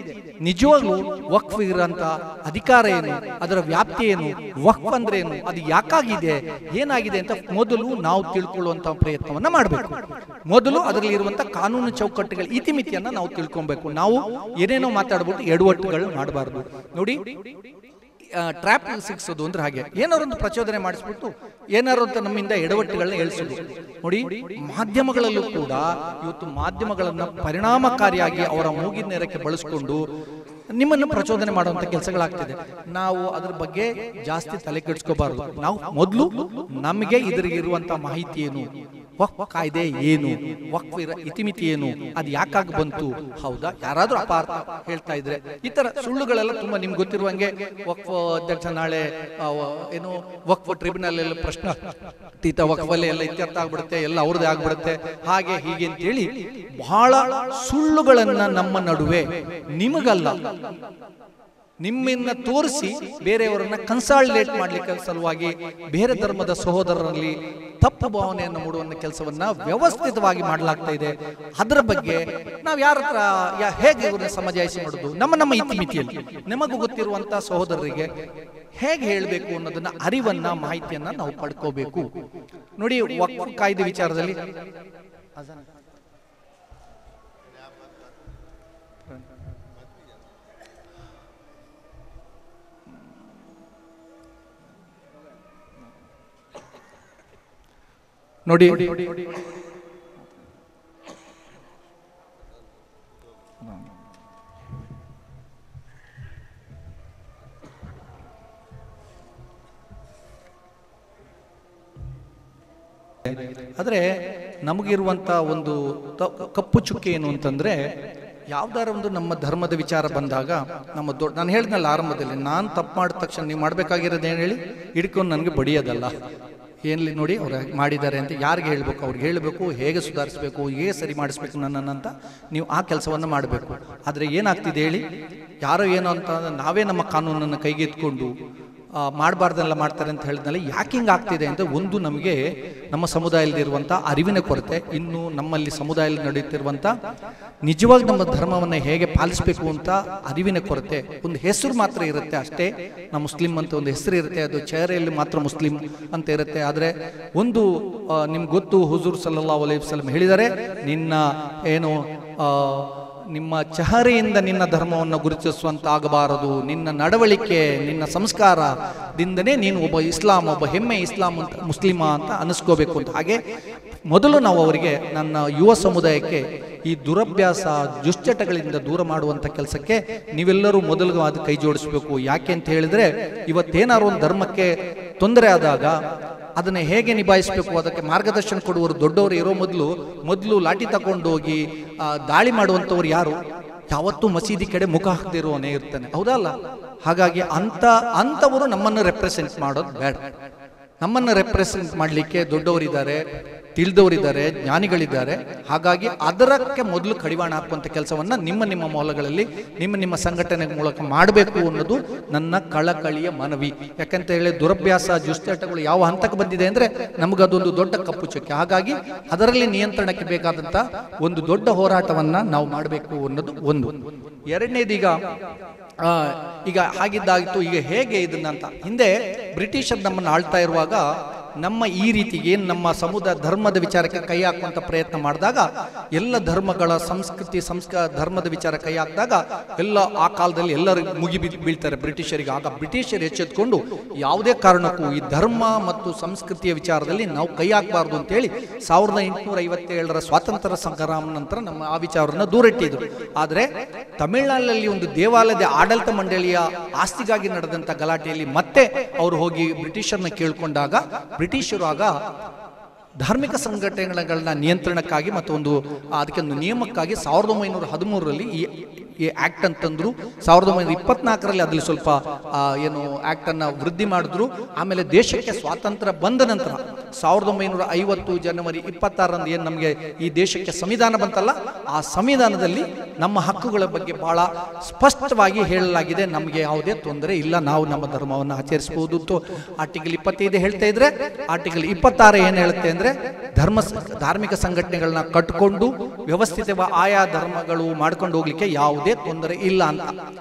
ನಿಜವಾಗ್ಲೂ ವಕ್ಫ್ ಇರೋಂತ ಅಧಿಕಾರ ಏನು, ಅದರ ವ್ಯಾಪ್ತಿ ಏನು, ವಕ್ಫ್ ಅಂದ್ರೆ ಏನು, ಅದು ಯಾಕಾಗಿದೆ, ಏನಾಗಿದೆ ಅಂತ ಮೊದಲು ನಾವು ತಿಳ್ಕೊಳ್ಳುವಂತ ಪ್ರಯತ್ನವನ್ನ ಮಾಡಬೇಕು. ಮೊದಲು ಅದರಲ್ಲಿ ಇರುವಂತ ಕಾನೂನು ಚೌಕಟ್ಟುಗಳ ಇತಿಮಿತಿಯನ್ನ ನಾವು ತಿಳ್ಕೊಬೇಕು. ನಾವು ಏನೇನೋ ಮಾತಾಡ್ಬಿಟ್ಟು ಎಡವಟ್ಟುಗಳು ಮಾಡಬಾರ್ದು. ನೋಡಿ, ಟ್ರ್ಯಾಪ್ ಸಿಕ್ಸೋದು ಅಂದ್ರೆ ಹಾಗೆ, ಏನಾರು ಒಂದು ಪ್ರಚೋದನೆ ಮಾಡಿಸ್ಬಿಟ್ಟು ಏನಾರು ಅಂತ ನಮ್ಮಿಂದ ಎಡವಟ್ಟುಗಳನ್ನ ಎಳಿಸೋದು. ನೋಡಿ, ಮಾಧ್ಯಮಗಳಲ್ಲೂ ಕೂಡ ಇವತ್ತು ಮಾಧ್ಯಮಗಳನ್ನ ಪರಿಣಾಮಕಾರಿಯಾಗಿ ಅವರ ಮೂಗಿನ ನೇರಕ್ಕೆ ಬಳಸಿಕೊಂಡು ನಿಮ್ಮನ್ನು ಪ್ರಚೋದನೆ ಮಾಡುವಂತ ಕೆಲಸಗಳಾಗ್ತಿದೆ. ನಾವು ಅದ್ರ ಬಗ್ಗೆ ಜಾಸ್ತಿ ತಲೆ ಕೆಡಿಸ್ಕೋಬಾರದು. ನಾವು ಮೊದಲು ನಮಗೆ ಇದ್ರಿಗಿರುವಂತ ಮಾಹಿತಿ ಏನು, ವಕ್ಫ್ ಕಾಯ್ದೆ ಏನು, ವಕ್ಫ್ ಇತಿಮಿತಿ ಏನು, ಅದು ಯಾಕಾಗಿ ಬಂತು, ಹೌದಾ, ಯಾರಾದ್ರೂ ಅಪಾರ್ಥ ಹೇಳ್ತಾ ಇದ್ರೆ ಈ ತರ ಸುಳ್ಳುಗಳೆಲ್ಲ ತುಂಬಾ ನಿಮ್ಗೆ ಗೊತ್ತಿರುವಂಗೆ, ವಕ್ಫ್ ಅಧ್ಯಕ್ಷ ನಾಳೆ ಏನು ವಕ್ಫ್ ಟ್ರಿಬ್ಯುನಲ್ ಎಲ್ಲ ಪ್ರಶ್ನಾತೀತ ವಕ್ಫ್ ಅಲ್ಲಿ ಎಲ್ಲ ಇತ್ಯರ್ಥ ಆಗ್ಬಿಡುತ್ತೆ, ಎಲ್ಲ ಅವ್ರದ್ದೇ ಆಗ್ಬಿಡುತ್ತೆ, ಹಾಗೆ ಹೀಗೆ ಅಂತೇಳಿ ಬಹಳ ಸುಳ್ಳುಗಳನ್ನ ನಮ್ಮ ನಡುವೆ ನಿಮಗಲ್ಲ ನಿಮ್ಮನ್ನ ತೋರಿಸಿ ಬೇರೆಯವರನ್ನ ಕನ್ಸಾಲ್ಟೇಟ್ ಮಾಡ್ಲಿಕ್ಕೆ ಸಲುವಾಗಿ ಬೇರೆ ಧರ್ಮದ ಸಹೋದರರಲ್ಲಿ ತಪ್ಪು ಭಾವನೆಯನ್ನು ಮೂಡುವಂತ ಕೆಲಸವನ್ನ ವ್ಯವಸ್ಥಿತವಾಗಿ ಮಾಡಲಾಗ್ತಾ ಇದೆ. ಅದರ ಬಗ್ಗೆ ನಾವು ಯಾರ ಹತ್ರ ಹೇಗೆ ಇವ್ರನ್ನ ಸಮಜಾಯಿಸಿ ಮಾಡೋದು, ನಮ್ಮ ಇತಿಮಿತಿಯಲ್ಲಿ ನಮಗೂ ಗೊತ್ತಿರುವಂತ ಸಹೋದರರಿಗೆ ಹೇಗೆ ಹೇಳಬೇಕು ಅನ್ನೋದನ್ನ ಅರಿವನ್ನ ಮಾಹಿತಿಯನ್ನ ನಾವು ಪಡ್ಕೋಬೇಕು. ನೋಡಿ, ವಕ್ಫ್ ಕಾಯ್ದೆ ವಿಚಾರದಲ್ಲಿ ನೋಡಿ, ಆದರೆ ನಮಗಿರುವಂಥ ಒಂದು ಕಪ್ಪು ಚುಕ್ಕೆ ಏನು ಅಂತಂದರೆ, ಯಾವ್ದಾರ ಒಂದು ನಮ್ಮ ಧರ್ಮದ ವಿಚಾರ ಬಂದಾಗ ನಮ್ಮ ನಾನು ಹೇಳಿದ್ನಲ್ಲ ಆರಂಭದಲ್ಲಿ, ನಾನು ತಪ್ಪು ಮಾಡಿದ ತಕ್ಷಣ ನೀವು ಮಾಡಬೇಕಾಗಿರೋದು ಏನು ಹೇಳಿ, ಹಿಡ್ಕೊಂಡು ನನಗೆ ಬಡಿಯೋದಲ್ಲ. ಏನಲ್ಲಿ ನೋಡಿ ಅವ್ರು ಮಾಡಿದ್ದಾರೆ ಅಂತ ಯಾರಿಗೆ ಹೇಳಬೇಕು, ಅವ್ರಿಗೆ ಹೇಳಬೇಕು, ಹೇಗೆ ಸುಧಾರಿಸಬೇಕು, ಹೇಗೆ ಸರಿ ಮಾಡಿಸ್ಬೇಕು ನನ್ನನ್ನು ನೀವು ಆ ಕೆಲಸವನ್ನು ಮಾಡಬೇಕು. ಆದರೆ ಏನಾಗ್ತಿದೆ ಹೇಳಿ, ಯಾರೋ ಏನೋ ಅಂತ ನಾವೇ ನಮ್ಮ ಕಾನೂನನ್ನು ಕೈಗೆತ್ಕೊಂಡು ಮಾಡಬಾರ್ದೆಲ್ಲ ಮಾಡ್ತಾರೆ ಅಂತ ಹೇಳಿದ್ಮೇಲೆ ಯಾಕೆ ಹಿಂಗೆ ಆಗ್ತಿದೆ ಅಂದರೆ, ಒಂದು ನಮಗೆ ನಮ್ಮ ಸಮುದಾಯದಲ್ಲಿರುವಂಥ ಅರಿವಿನ ಕೊರತೆ, ಇನ್ನು ನಮ್ಮಲ್ಲಿ ಸಮುದಾಯದಲ್ಲಿ ನಡೆಯುತ್ತಿರುವಂಥ ನಿಜವಾಗಿ ನಮ್ಮ ಧರ್ಮವನ್ನು ಹೇಗೆ ಪಾಲಿಸಬೇಕು ಅಂತ ಅರಿವಿನ ಕೊರತೆ. ಒಂದು ಹೆಸರು ಮಾತ್ರ ಇರುತ್ತೆ ಅಷ್ಟೇ, ನಾವು ಮುಸ್ಲಿಂ ಅಂತ ಒಂದು ಹೆಸರು ಇರುತ್ತೆ, ಅದು ಚಹರೆಯಲ್ಲಿ ಮಾತ್ರ ಮುಸ್ಲಿಂ ಅಂತ ಇರುತ್ತೆ. ಆದರೆ ಒಂದು ನಿಮ್ಗೆ ಗೊತ್ತು, ಹುಜೂರ್ ಸಲ್ಲಲ್ಲಾಹು ಅಲೈಹಿ ವಸಲ್ಲಂ ಹೇಳಿದ್ದಾರೆ, ನಿನ್ನ ಏನು ನಿಮ್ಮ ಚಹರೆಯಿಂದ ನಿನ್ನ ಧರ್ಮವನ್ನು ಗುರುತಿಸುವಂತಾಗಬಾರದು, ನಿನ್ನ ನಡವಳಿಕೆ, ನಿನ್ನ ಸಂಸ್ಕಾರದಿಂದನೇ ನೀನು ಒಬ್ಬ ಒಬ್ಬ ಹೆಮ್ಮೆ ಇಸ್ಲಾಂ ಅಂತ ಮುಸ್ಲಿಮ ಅಂತ ಅನ್ನಿಸ್ಕೋಬೇಕು ಅಂತ. ಹಾಗೆ ಮೊದಲು ನಾವು ಅವರಿಗೆ, ನನ್ನ ಯುವ ಸಮುದಾಯಕ್ಕೆ ಈ ದುರಭ್ಯಾಸ ದುಶ್ಚಟಗಳಿಂದ ದೂರ ಮಾಡುವಂಥ ಕೆಲಸಕ್ಕೆ ನೀವೆಲ್ಲರೂ ಮೊದಲು ಅದು ಕೈ ಜೋಡಿಸಬೇಕು. ಯಾಕೆ ಅಂತ ಹೇಳಿದ್ರೆ, ಇವತ್ತೇನಾದ್ರು ಒಂದು ಧರ್ಮಕ್ಕೆ ತೊಂದರೆ ಆದಾಗ ಅದನ್ನು ಹೇಗೆ ನಿಭಾಯಿಸಬೇಕು, ಅದಕ್ಕೆ ಮಾರ್ಗದರ್ಶನ ಕೊಡುವರು ದೊಡ್ಡವರು ಇರೋ ಮೊದಲು ಲಾಠಿ ತಗೊಂಡೋಗಿ ದಾಳಿ ಮಾಡುವಂಥವ್ರು ಯಾರು? ಯಾವತ್ತೂ ಮಸೀದಿ ಕಡೆ ಮುಖ ಹಾಕದಿರುವವನೇ ಇರ್ತಾನೆ, ಹೌದಲ್ಲ? ಹಾಗಾಗಿ ಅಂಥವರು ನಮ್ಮನ್ನು ರೆಪ್ರೆಸೆಂಟ್ ಮಾಡೋದು ಬೇಡ. ನಮ್ಮನ್ನು ರೆಪ್ರೆಸೆಂಟ್ ಮಾಡಲಿಕ್ಕೆ ದೊಡ್ಡವರಿದ್ದಾರೆ, ತಿಳಿದವರಿದ್ದಾರೆ, ಜ್ಞಾನಿಗಳಿದ್ದಾರೆ. ಹಾಗಾಗಿ ಅದರಕ್ಕೆ ಮೊದಲು ಕಡಿವಾಣ ಹಾಕುವಂಥ ಕೆಲಸವನ್ನು ನಿಮ್ಮ ಮೂಲಗಳಲ್ಲಿ, ನಿಮ್ಮ ಸಂಘಟನೆ ಮೂಲಕ ಮಾಡಬೇಕು ಅನ್ನೋದು ನನ್ನ ಕಳಕಳಿಯ ಮನವಿ. ಯಾಕಂತ ಹೇಳಿ, ದುರಭ್ಯಾಸ ದುಶ್ಚಟಗಳು ಯಾವ ಹಂತಕ್ಕೆ ಬಂದಿದೆ ಅಂದರೆ ನಮಗದೊಂದು ದೊಡ್ಡ ಕಪ್ಪು ಚುಕ್ಕೆ. ಹಾಗಾಗಿ ಅದರಲ್ಲಿ ನಿಯಂತ್ರಣಕ್ಕೆ ಬೇಕಾದಂಥ ಒಂದು ದೊಡ್ಡ ಹೋರಾಟವನ್ನು ನಾವು ಮಾಡಬೇಕು ಅನ್ನೋದು ಒಂದು. ಎರಡನೇದೀಗ ಈಗ ಹಾಗಿದ್ದಾಗಿತ್ತು, ಈಗ ಹೇಗೆ ಇದನ್ನಂತ, ಹಿಂದೆ ಬ್ರಿಟಿಷರು ನಮ್ಮನ್ನು ಆಳ್ತಾ ಇರುವಾಗ ನಮ್ಮ ಈ ರೀತಿಗೆ ನಮ್ಮ ಧರ್ಮದ ವಿಚಾರಕ್ಕೆ ಕೈ ಹಾಕುವಂಥ ಪ್ರಯತ್ನ ಮಾಡಿದಾಗ, ಎಲ್ಲ ಧರ್ಮಗಳ ಸಂಸ್ಕೃತಿ ಧರ್ಮದ ವಿಚಾರ ಕೈ ಹಾಕಿದಾಗ ಎಲ್ಲ ಆ ಕಾಲದಲ್ಲಿ ಎಲ್ಲರೂ ಮುಗಿ ಬೀಳ್ತಾರೆ ಬ್ರಿಟಿಷರಿಗೆ. ಆಗ ಬ್ರಿಟಿಷರು ಎಚ್ಚೆತ್ಕೊಂಡು ಯಾವುದೇ ಕಾರಣಕ್ಕೂ ಈ ಧರ್ಮ ಮತ್ತು ಸಂಸ್ಕೃತಿಯ ವಿಚಾರದಲ್ಲಿ ನಾವು ಕೈ ಹಾಕಬಾರ್ದು ಅಂತೇಳಿ 1857 ಸ್ವಾತಂತ್ರ್ಯ ಸಂಗ್ರಾಮ ನಂತರ ನಮ್ಮ ಆ ವಿಚಾರವನ್ನು ದೂರಿಟ್ಟಿದ್ರು. ಆದರೆ ತಮಿಳುನಾಡಿನಲ್ಲಿ ಒಂದು ದೇವಾಲಯದ ಆಡಳಿತ ಮಂಡಳಿಯ ಆಸ್ತಿಗಾಗಿ ನಡೆದಂಥ ಗಲಾಟೆಯಲ್ಲಿ ಮತ್ತೆ ಅವರು ಹೋಗಿ ಬ್ರಿಟಿಷರನ್ನ ಕೇಳ್ಕೊಂಡಾಗ, ಬ್ರಿಟಿಷರು ಆಗ ಧಾರ್ಮಿಕ ಸಂಘಟನೆಗಳನ್ನ ನಿಯಂತ್ರಣಕ್ಕಾಗಿ ಮತ್ತು ಅದಕ್ಕೆ ಒಂದು ನಿಯಮಕ್ಕಾಗಿ 1913ರಲ್ಲಿ ಈ ಆಕ್ಟ್ ಅಂತಂದ್ರು. 1924ರಲ್ಲಿ ಅದ್ರಲ್ಲಿ ಸ್ವಲ್ಪ ಏನು ಆಕ್ಟ್ ಅನ್ನ ವೃದ್ಧಿ ಮಾಡಿದ್ರು. ಆಮೇಲೆ ದೇಶಕ್ಕೆ ಸ್ವಾತಂತ್ರ್ಯ ಬಂದ ನಂತರ 1950 ಜನವರಿ 26ರಂದು ಏನು ನಮಗೆ ಈ ದೇಶಕ್ಕೆ ಸಂವಿಧಾನ ಬಂತಲ್ಲ, ಆ ಸಂವಿಧಾನದಲ್ಲಿ ನಮ್ಮ ಹಕ್ಕುಗಳ ಬಗ್ಗೆ ಬಹಳ ಸ್ಪಷ್ಟವಾಗಿ ಹೇಳಲಾಗಿದೆ. ನಮಗೆ ಯಾವುದೇ ತೊಂದರೆ ಇಲ್ಲ, ನಾವು ನಮ್ಮ ಧರ್ಮವನ್ನು ಆಚರಿಸಬಹುದು. ಆರ್ಟಿಕಲ್ 25 ಹೇಳ್ತಾ ಇದ್ರೆ, ಆರ್ಟಿಕಲ್ 26 ಏನು ಹೇಳುತ್ತೆ ಅಂದ್ರೆ, ಧಾರ್ಮಿಕ ಸಂಘಟನೆಗಳನ್ನ ಕಟ್ಟಿಕೊಂಡು ವ್ಯವಸ್ಥಿತವಾಗಿ ಆಯಾ ಧರ್ಮಗಳು ಮಾಡ್ಕೊಂಡು ಹೋಗ್ಲಿಕ್ಕೆ ಯಾವುದೇ ತೊಂದರೆ ಇಲ್ಲ ಅಂತ.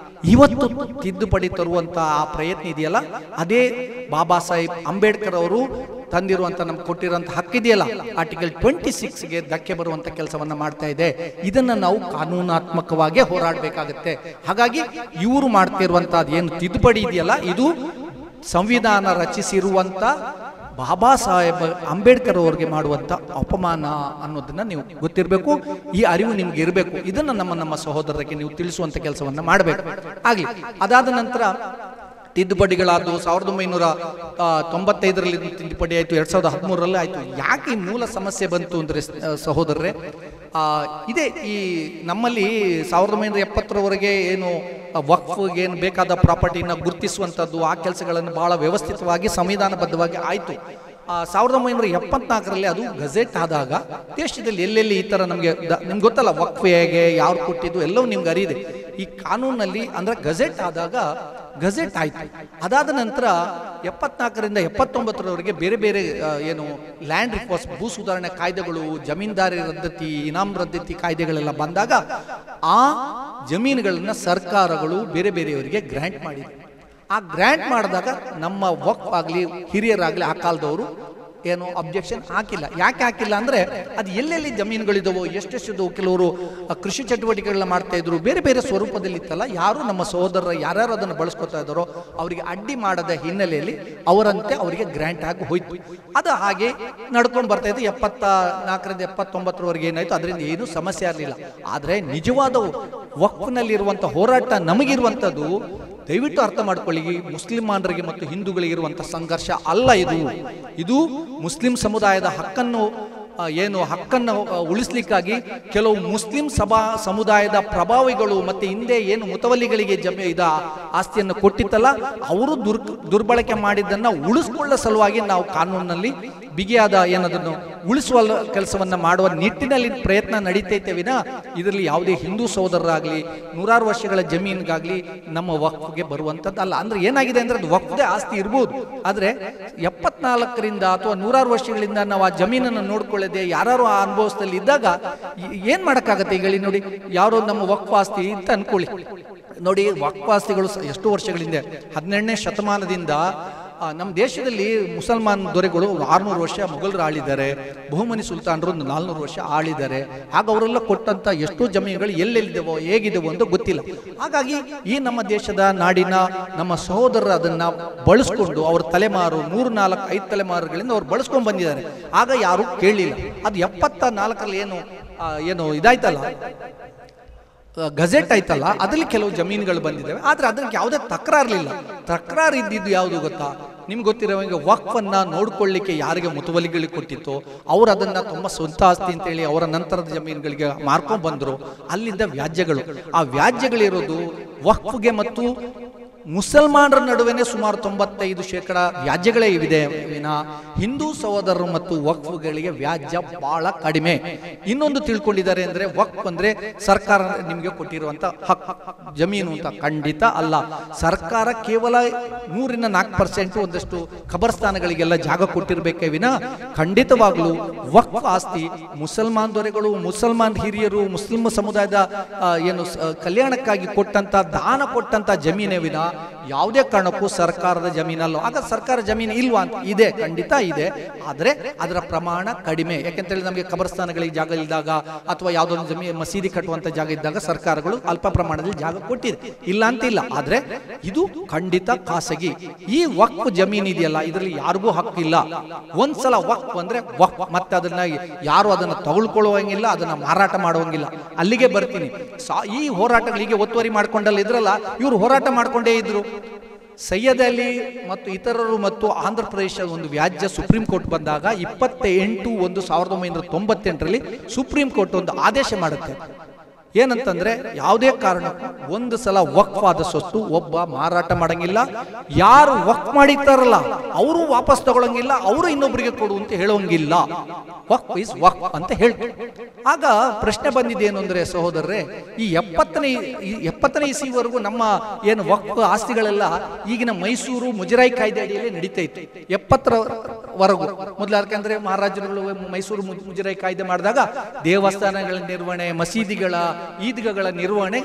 ಇವತ್ತು ತಿದ್ದುಪಡಿ ತರುವಂತ ಆ ಪ್ರಯತ್ನ ಇದೆಯಲ್ಲ, ಅದೇ ಬಾಬಾ ಸಾಹೇಬ್ ಅಂಬೇಡ್ಕರ್ ಅವರು ತಂದಿರುವಂತ ನಮ್ಗೆ ಕೊಟ್ಟಿರುವಂತ ಹಕ್ಕಿದೆಯಲ್ಲ, ಆರ್ಟಿಕಲ್ 26ಗೆ ಧಕ್ಕೆ ಬರುವಂತ ಕೆಲಸವನ್ನ ಮಾಡ್ತಾ ಇದೆ. ಇದನ್ನ ನಾವು ಕಾನೂನಾತ್ಮಕವಾಗಿ ಹೋರಾಡಬೇಕಾಗತ್ತೆ. ಹಾಗಾಗಿ ಇವರು ಮಾಡ್ತಿರುವಂತಹದ್ದು ಏನು ತಿದ್ದುಪಡಿ ಇದೆಯಲ್ಲ, ಇದು ಸಂವಿಧಾನ ರಚಿಸಿರುವಂತ ಬಾಬಾ ಸಾಹೇಬ್ ಅಂಬೇಡ್ಕರ್ ಅವರಿಗೆ ಮಾಡುವಂಥ ಅಪಮಾನ ಅನ್ನೋದನ್ನ ನೀವು ಗೊತ್ತಿರಬೇಕು, ಈ ಅರಿವು ನಿಮ್ಗೆ ಇರಬೇಕು. ಇದನ್ನು ನಮ್ಮ ಸಹೋದರರಿಗೆ ನೀವು ತಿಳಿಸುವಂಥ ಕೆಲಸವನ್ನು ಮಾಡಬೇಕು. ಆಗಲಿ, ಅದಾದ ನಂತರ ತಿದ್ದುಪಡಿಗಳಾದವು. 1995ರಲ್ಲಿ ತಿದ್ದುಪಡಿ ಆಯಿತು, 2013ರಲ್ಲಿ ಆಯಿತು. ಯಾಕೆ ಈ ಮೂಲ ಸಮಸ್ಯೆ ಬಂತು ಅಂದರೆ ಸಹೋದರರೇ, ಇದೇ ಈ ನಮ್ಮಲ್ಲಿ 1970ರವರೆಗೆ ಏನು ವಕ್ಫ್ಗೆ ಏನು ಬೇಕಾದ ಪ್ರಾಪರ್ಟಿನ ಗುರುತಿಸುವಂಥದ್ದು, ಆ ಕೆಲಸಗಳನ್ನು ಬಹಳ ವ್ಯವಸ್ಥಿತವಾಗಿ ಸಂವಿಧಾನಬದ್ಧವಾಗಿ ಆಯಿತು. 1974ರಲ್ಲಿ ಅದು ಗಜೆಟ್ ಆದಾಗ ದೇಶದಲ್ಲಿ ಎಲ್ಲೆಲ್ಲಿ ಈ ಥರ ನಿಮ್ಗೆ ಗೊತ್ತಲ್ಲ, ವಕ್ಫ್ ಹೇಗೆ, ಯಾರು ಕೊಟ್ಟಿದ್ದು ಎಲ್ಲವೂ ನಿಮ್ಗೆ ಅರಿಯಿದೆ. ಈ ಕಾನೂನಲ್ಲಿ ಅಂದರೆ ಗಜೆಟ್ ಆದಾಗ ಗಜೆಟ್ ಆಯಿತು. ಅದಾದ ನಂತರ 74ರಿಂದ 79ರವರೆಗೆ ಬೇರೆ ಬೇರೆ ಏನು ಲ್ಯಾಂಡ್ ರಿಫಾರ್ಮ್ಸ್, ಭೂ ಸುಧಾರಣೆ ಕಾಯ್ದೆಗಳು, ಜಮೀನ್ದಾರಿ ರದ್ದತಿ, ಇನಾಮ್ ರದ್ದತಿ ಕಾಯ್ದೆಗಳೆಲ್ಲ ಬಂದಾಗ ಆ ಜಮೀನುಗಳನ್ನ ಸರ್ಕಾರಗಳು ಬೇರೆ ಬೇರೆಯವರಿಗೆ ಗ್ರ್ಯಾಂಟ್ ಮಾಡಿದ್ರು. ಆ ಗ್ರ್ಯಾಂಟ್ ಮಾಡಿದಾಗ ನಮ್ಮ ವಕ್ಫ್ ಆಗಲಿ ಹಿರಿಯರಾಗಲಿ ಆ ಕಾಲದವರು ಏನು ಅಬ್ಜೆಕ್ಷನ್ ಹಾಕಿಲ್ಲ. ಯಾಕೆ ಹಾಕಿಲ್ಲ ಅಂದರೆ ಅದು ಎಲ್ಲೆಲ್ಲಿ ಜಮೀನುಗಳಿದ್ದವೋ ಎಷ್ಟೆಷ್ಟು ಕೆಲವರು ಕೃಷಿ ಚಟುವಟಿಕೆಗಳನ್ನ ಮಾಡ್ತಾ ಇದ್ರು, ಬೇರೆ ಬೇರೆ ಸ್ವರೂಪದಲ್ಲಿ ಇತ್ತಲ್ಲ, ಯಾರು ನಮ್ಮ ಸಹೋದರರು ಯಾರ್ಯಾರು ಅದನ್ನು ಬಳಸ್ಕೊತಾ ಇದ್ದಾರೋ ಅವರಿಗೆ ಅಡ್ಡಿ ಮಾಡದ ಹಿನ್ನೆಲೆಯಲ್ಲಿ ಅವರಂತೆ ಅವರಿಗೆ ಗ್ರ್ಯಾಂಟ್ ಆಗಿ ಹೋಯ್ತು. ಅದು ಹಾಗೆ ನಡ್ಕೊಂಡು ಬರ್ತಾ ಇತ್ತು. 74ರಿಂದ 79ರವರೆಗೆ ಏನಾಯ್ತು, ಅದರಿಂದ ಏನೂ ಸಮಸ್ಯೆ ಆಗಲಿಲ್ಲ. ಆದರೆ ನಿಜವಾದ ವಕ್ಫ್ನಲ್ಲಿರುವಂಥ ಹೋರಾಟ ನಮಗಿರುವಂಥದ್ದು ದಯವಿಟ್ಟು ಅರ್ಥ ಮಾಡ್ಕೊಳ್ಳಿ, ಮುಸ್ಲಿಮಾನರಿಗೆ ಮತ್ತು ಹಿಂದೂಗಳಿಗಿರುವಂಥ ಸಂಘರ್ಷ ಅಲ್ಲ ಇದು ಮುಸ್ಲಿಂ ಸಮುದಾಯದ ಹಕ್ಕನ್ನು ಉಳಿಸ್ಲಿಕ್ಕಾಗಿ ಕೆಲವು ಮುಸ್ಲಿಂ ಸಮುದಾಯದ ಪ್ರಭಾವಿಗಳು ಮತ್ತೆ ಹಿಂದೆ ಏನು ಮುತವಲ್ಲಿಗಳಿಗೆ ಆಸ್ತಿಯನ್ನು ಕೊಟ್ಟಿತ್ತಲ್ಲ, ಅವರು ದುರ್ಬಳಕೆ ಮಾಡಿದ್ದನ್ನು ಉಳಿಸ್ಕೊಳ್ಳೋ ಸಲುವಾಗಿ ನಾವು ಕಾನೂನಿನಲ್ಲಿ ಬಿಗಿಯಾದ ಏನದನ್ನು ಉಳಿಸುವ ಕೆಲಸವನ್ನ ಮಾಡುವ ನಿಟ್ಟಿನಲ್ಲಿ ಪ್ರಯತ್ನ ನಡೀತೈತೆ ವಿನ ಇದರಲ್ಲಿ ಯಾವುದೇ ಹಿಂದೂ ಸಹೋದರರಾಗಲಿ 100 ವರ್ಷಗಳ ಜಮೀನಿಗಾಗಲಿ ನಮ್ಮ ವಕ್ಫ್ಗೆ ಬರುವಂಥದ್ದಲ್ಲ. ಅಂದ್ರೆ ಏನಾಗಿದೆ ಅಂದ್ರೆ ಅದು ವಕ್ಫ್ದೇ ಆಸ್ತಿ ಇರ್ಬೋದು, ಆದರೆ 74ರಿಂದ ಅಥವಾ 100 ವರ್ಷಗಳಿಂದ ನಾವು ಆ ಜಮೀನನ್ನು ನೋಡ್ಕೊಳ್ಳದೆ ಯಾರು ಆ ಅನುಭವದಲ್ಲಿ ಇದ್ದಾಗ ಏನ್ ಮಾಡೋಕ್ಕಾಗತ್ತೆ? ಈಗ ನೋಡಿ, ಯಾರೋ ನಮ್ಮ ವಕ್ಫ್ ಆಸ್ತಿ ಅಂತ ಅನ್ಕೊಳ್ಳಿ. ನೋಡಿ, ವಕ್ಫ್ ಆಸ್ತಿಗಳು ಎಷ್ಟು ವರ್ಷಗಳಿಂದ 17ನೇ ಶತಮಾನದಿಂದ ನಮ್ಮ ದೇಶದಲ್ಲಿ ಮುಸಲ್ಮಾನ್ ದೊರೆಗಳು 600 ವರ್ಷ ಮೊಘಲರು ಆಳಿದ್ದಾರೆ, ಬಹುಮನಿ ಸುಲ್ತಾನರು 400 ವರ್ಷ ಆಳಿದ್ದಾರೆ. ಆಗ ಅವರೆಲ್ಲ ಕೊಟ್ಟಂತ ಎಷ್ಟೋ ಜಮೀನುಗಳು ಎಲ್ಲೆಲ್ಲಿದೆವೋ ಹೇಗಿದೆವೋ ಅಂತ ಗೊತ್ತಿಲ್ಲ. ಹಾಗಾಗಿ ಈ ನಮ್ಮ ದೇಶದ ನಾಡಿನ ನಮ್ಮ ಸಹೋದರರು ಅದನ್ನ ಬಳಸ್ಕೊಂಡು ಅವ್ರ ತಲೆಮಾರು 3, 4, 5 ತಲೆಮಾರುಗಳಿಂದ ಅವ್ರು ಬಳಸ್ಕೊಂಡು ಬಂದಿದ್ದಾರೆ. ಆಗ ಯಾರು ಕೇಳಲಿಲ್ಲ. ಅದು 74ರಲ್ಲಿ ಏನು ಇದಾಯ್ತಲ್ಲ, ಗಜೆಟ್ ಆಯ್ತಲ್ಲ, ಅದ್ರಲ್ಲಿ ಕೆಲವು ಜಮೀನುಗಳು ಬಂದಿದ್ದಾವೆ. ಆದ್ರೆ ಅದಕ್ಕೆ ಯಾವುದೇ ತಕರಾರು ಇದ್ದಿದ್ದು ಯಾವುದು ಗೊತ್ತಾ? ನಿಮ್ಗೆ ಗೊತ್ತಿರೋ ಈಗ ವಕ್ಫ್ ಅನ್ನ ನೋಡ್ಕೊಳ್ಳಿಕ್ಕೆ ಯಾರಿಗೆ ಮುತವಲ್ಲಿಗಳಿಗೆ ಕೊಟ್ಟಿತ್ತೋ ಅವರು ಅದನ್ನ ತುಂಬಾ ಸ್ವಂತ ಆಸ್ತಿ ಅಂತೇಳಿ ಅವರ ನಂತರದ ಜಮೀನುಗಳಿಗೆ ಮಾರ್ಕೊಂಡು ಬಂದ್ರು. ಅಲ್ಲಿಂದ ವ್ಯಾಜ್ಯಗಳು, ಆ ವ್ಯಾಜ್ಯಗಳಿರೋದು ವಕ್ಫ್ಗೆ ಮತ್ತು ಮುಸಲ್ಮಾನರ ನಡುವೆನೆ ಸುಮಾರು 95% ವ್ಯಾಜ್ಯಗಳೇ ಇದೆ ವಿನ ಹಿಂದೂ ಸಹೋದರರು ಮತ್ತು ವಕ್ಫ್ಗಳಿಗೆ ವ್ಯಾಜ್ಯ ಬಹಳ ಕಡಿಮೆ. ಇನ್ನೊಂದು ತಿಳ್ಕೊಂಡಿದ್ದಾರೆ ಅಂದ್ರೆ ವಕ್ಫ್ ಅಂದ್ರೆ ಸರ್ಕಾರ ನಿಮಗೆ ಕೊಟ್ಟಿರುವಂತ ಜಮೀನು ಅಂತ. ಖಂಡಿತ ಅಲ್ಲ. ಸರ್ಕಾರ ಕೇವಲ 3-4% ಒಂದಷ್ಟು ಖಬರ್ಸ್ಥಾನಗಳಿಗೆಲ್ಲ ಜಾಗ ಕೊಟ್ಟಿರ್ಬೇಕೇ ವಿನ ಖಂಡಿತವಾಗ್ಲೂ ವಕ್ಫ್ ಆಸ್ತಿ ಮುಸಲ್ಮಾನ್ ದೊರೆಗಳು, ಮುಸಲ್ಮಾನ್ ಹಿರಿಯರು, ಮುಸ್ಲಿಂ ಸಮುದಾಯದ ಕಲ್ಯಾಣಕ್ಕಾಗಿ ಕೊಟ್ಟಂತ ದಾನ ಕೊಟ್ಟಂತ ಜಮೀನೇ ವಿನ ಯಾವುದೇ ಕಾರಣಕ್ಕೂ ಸರ್ಕಾರದ ಜಮೀನಲ್ಲ. ಆಗ ಸರ್ಕಾರ ಜಮೀನು ಇಲ್ವಾ ಅಂತ? ಇದೆ, ಖಂಡಿತ ಇದೆ, ಆದರೆ ಅದರ ಪ್ರಮಾಣ ಕಡಿಮೆ. ಯಾಕೆಂತೇಳಿ ನಮಗೆ ಖಬರ್ಸ್ಥಾನಗಳಿಗೆ ಜಾಗ ಇದ್ದಾಗ ಅಥವಾ ಯಾವುದೊಂದು ಮಸೀದಿ ಕಟ್ಟುವಂತ ಜಾಗ ಇದ್ದಾಗ ಸರ್ಕಾರಗಳು ಅಲ್ಪ ಪ್ರಮಾಣದಲ್ಲಿ ಜಾಗ ಕೊಟ್ಟಿದೆ, ಇಲ್ಲ ಅಂತಿಲ್ಲ. ಆದ್ರೆ ಇದು ಖಂಡಿತ ಖಾಸಗಿ. ಈ ವಕ್ಫ್ ಜಮೀನ್ ಇದೆಯಲ್ಲ, ಇದರಲ್ಲಿ ಯಾರಿಗೂ ಹಕ್ಕಿಲ್ಲ. ಒಂದ್ಸಲ ವಕ್ಫ್ ಅಂದ್ರೆ ವಕ್ಫ್, ಮತ್ತೆ ಅದನ್ನ ಯಾರು ಅದನ್ನ ತಗೊಳ್ಕೊಳ್ಳುವಂಗಿಲ್ಲ, ಅದನ್ನ ಮಾರಾಟ ಮಾಡುವಂಗಿಲ್ಲ. ಅಲ್ಲಿಗೆ ಬರ್ತೀನಿ. ಈ ಹೋರಾಟಗಳಿಗೆ ಒತ್ತುವರಿ ಮಾಡ್ಕೊಂಡಲ್ಲ ಇದ್ರಲ್ಲ, ಇವರು ಹೋರಾಟ ಮಾಡ್ಕೊಂಡೇ ಇದ್ರು. ಸೈಯದ್ ಅಲಿ ಮತ್ತು ಇತರರು ಮತ್ತು ಆಂಧ್ರ ಪ್ರದೇಶದ ಒಂದು ವ್ಯಾಜ್ಯ ಸುಪ್ರೀಂ ಕೋರ್ಟ್ ಬಂದಾಗ 28/1/1998ರಲ್ಲಿ ಸುಪ್ರೀಂ ಕೋರ್ಟ್ ಒಂದು ಆದೇಶ ಮಾಡುತ್ತೆ. ಏನಂತಂದ್ರೆ ಯಾವುದೇ ಕಾರಣಕ್ಕೂ ಒಂದು ಸಲ ವಕ್ಫ್ ಆದ ಸ್ವತ್ತು ಒಬ್ಬ ಮಾರಾಟ ಮಾಡಂಗಿಲ್ಲ, ಯಾರು ವಕ್ಫ್ ಮಾಡಿರ್ತಾರಲ್ಲ ಅವರು ವಾಪಸ್ ತಗೊಳಂಗಿಲ್ಲ, ಅವರು ಇನ್ನೊಬ್ಬರಿಗೆ ಕೊಡು ಅಂತ ಹೇಳೋಂಗಿಲ್ಲ. ವಕ್ಫ್ ಇಸ್ ವಕ್ಫ್ ಅಂತ ಹೇಳ್ತಾರೆ. ಆಗ ಪ್ರಶ್ನೆ ಬಂದಿದ್ದೇನು ಅಂದ್ರೆ ಸಹೋದರರೇ, ಈ 70ನೇ ಇಸ್ವಿವರೆಗೂ ನಮ್ಮ ಏನು ವಕ್ಫ್ ಆಸ್ತಿಗಳೆಲ್ಲ ಈಗಿನ ಮೈಸೂರು ಮುಜರಾಯಿ ಕಾಯ್ದೆ ಅಡಿಯಲ್ಲಿ ನಡೀತಾ ಇತ್ತು. 70ರವರೆಗೂ ಮೊದಲು. ಯಾಕಂದ್ರೆ ಮಹಾರಾಜರುಗಳು ಮೈಸೂರು ಮುಜರಾಯಿ ಕಾಯ್ದೆ ಮಾಡಿದಾಗ ದೇವಸ್ಥಾನಗಳ ನಿರ್ವಹಣೆ, ಮಸೀದಿಗಳ ಈದ್ಗಗಳ ನಿರ್ವಹಣೆ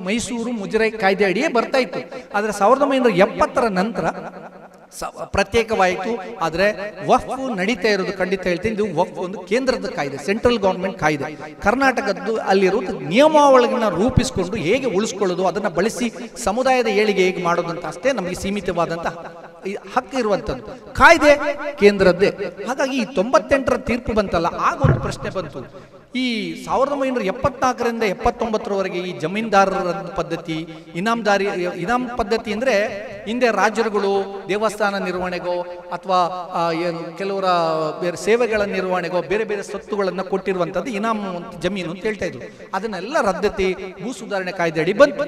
ಮೈಸೂರು ಮುಜರಾಯಿ ಕಾಯ್ದೆ ಅಡಿಯೇ ಬರ್ತಾ ಇತ್ತು. ಆದ್ರೆ 1970ರ ನಂತರ ಪ್ರತ್ಯೇಕವಾಯಿತು. ಆದ್ರೆ ವಕ್ಫ್ ನಡೀತಾ ಇರೋದು ಖಂಡಿತ ಹೇಳ್ತೀನಿ, ಇದು ವಕ್ಫ್ ಒಂದು ಕೇಂದ್ರದ ಕಾಯ್ದೆ, ಸೆಂಟ್ರಲ್ ಗವರ್ಮೆಂಟ್ ಕಾಯ್ದೆ. ಕರ್ನಾಟಕದ್ದು ಅಲ್ಲಿರುವುದು ನಿಯಮಾವಳಿಗಳನ್ನ ರೂಪಿಸಿಕೊಂಡು ಹೇಗೆ ಉಳಿಸ್ಕೊಳ್ಳೋದು, ಅದನ್ನ ಬಳಸಿ ಸಮುದಾಯದ ಏಳಿಗೆ ಹೇಗೆ ಮಾಡೋದಂತ ಅಷ್ಟೇ ನಮಗೆ ಸೀಮಿತವಾದಂತ ಹಕ್ಕು ಇರುವಂತದ್ದು. ಕಾಯ್ದೆ ಕೇಂದ್ರದ್ದೇ. ಹಾಗಾಗಿ ಈ 98ರ ತೀರ್ಪು ಬಂತಲ್ಲ, ಆಗ ಒಂದು ಪ್ರಶ್ನೆ ಬಂತು. ಈ 1974ರಿಂದ 79ರವರೆಗೆ ಈ ಜಮೀನ್ದಾರರ ಪದ್ಧತಿ, ಇನಾಮ್ ಪದ್ಧತಿ ಅಂದ್ರೆ ಹಿಂದೆ ರಾಜರುಗಳು ದೇವಸ್ಥಾನ ನಿರ್ವಹಣೆಗೋ ಅಥವಾ ಕೆಲವರ ಬೇರೆ ಸೇವೆಗಳ ನಿರ್ವಹಣೆಗೋ ಬೇರೆ ಬೇರೆ ಸ್ವತ್ತುಗಳನ್ನ ಕೊಟ್ಟಿರುವಂತದ್ದು ಇನಾಮ್ ಜಮೀನು ಅಂತ ಹೇಳ್ತಾ ಇದ್ರು. ಅದನ್ನೆಲ್ಲ ರದ್ದತಿ ಭೂ ಸುಧಾರಣೆ ಕಾಯ್ದೆ ಅಡಿ ಬಂತು.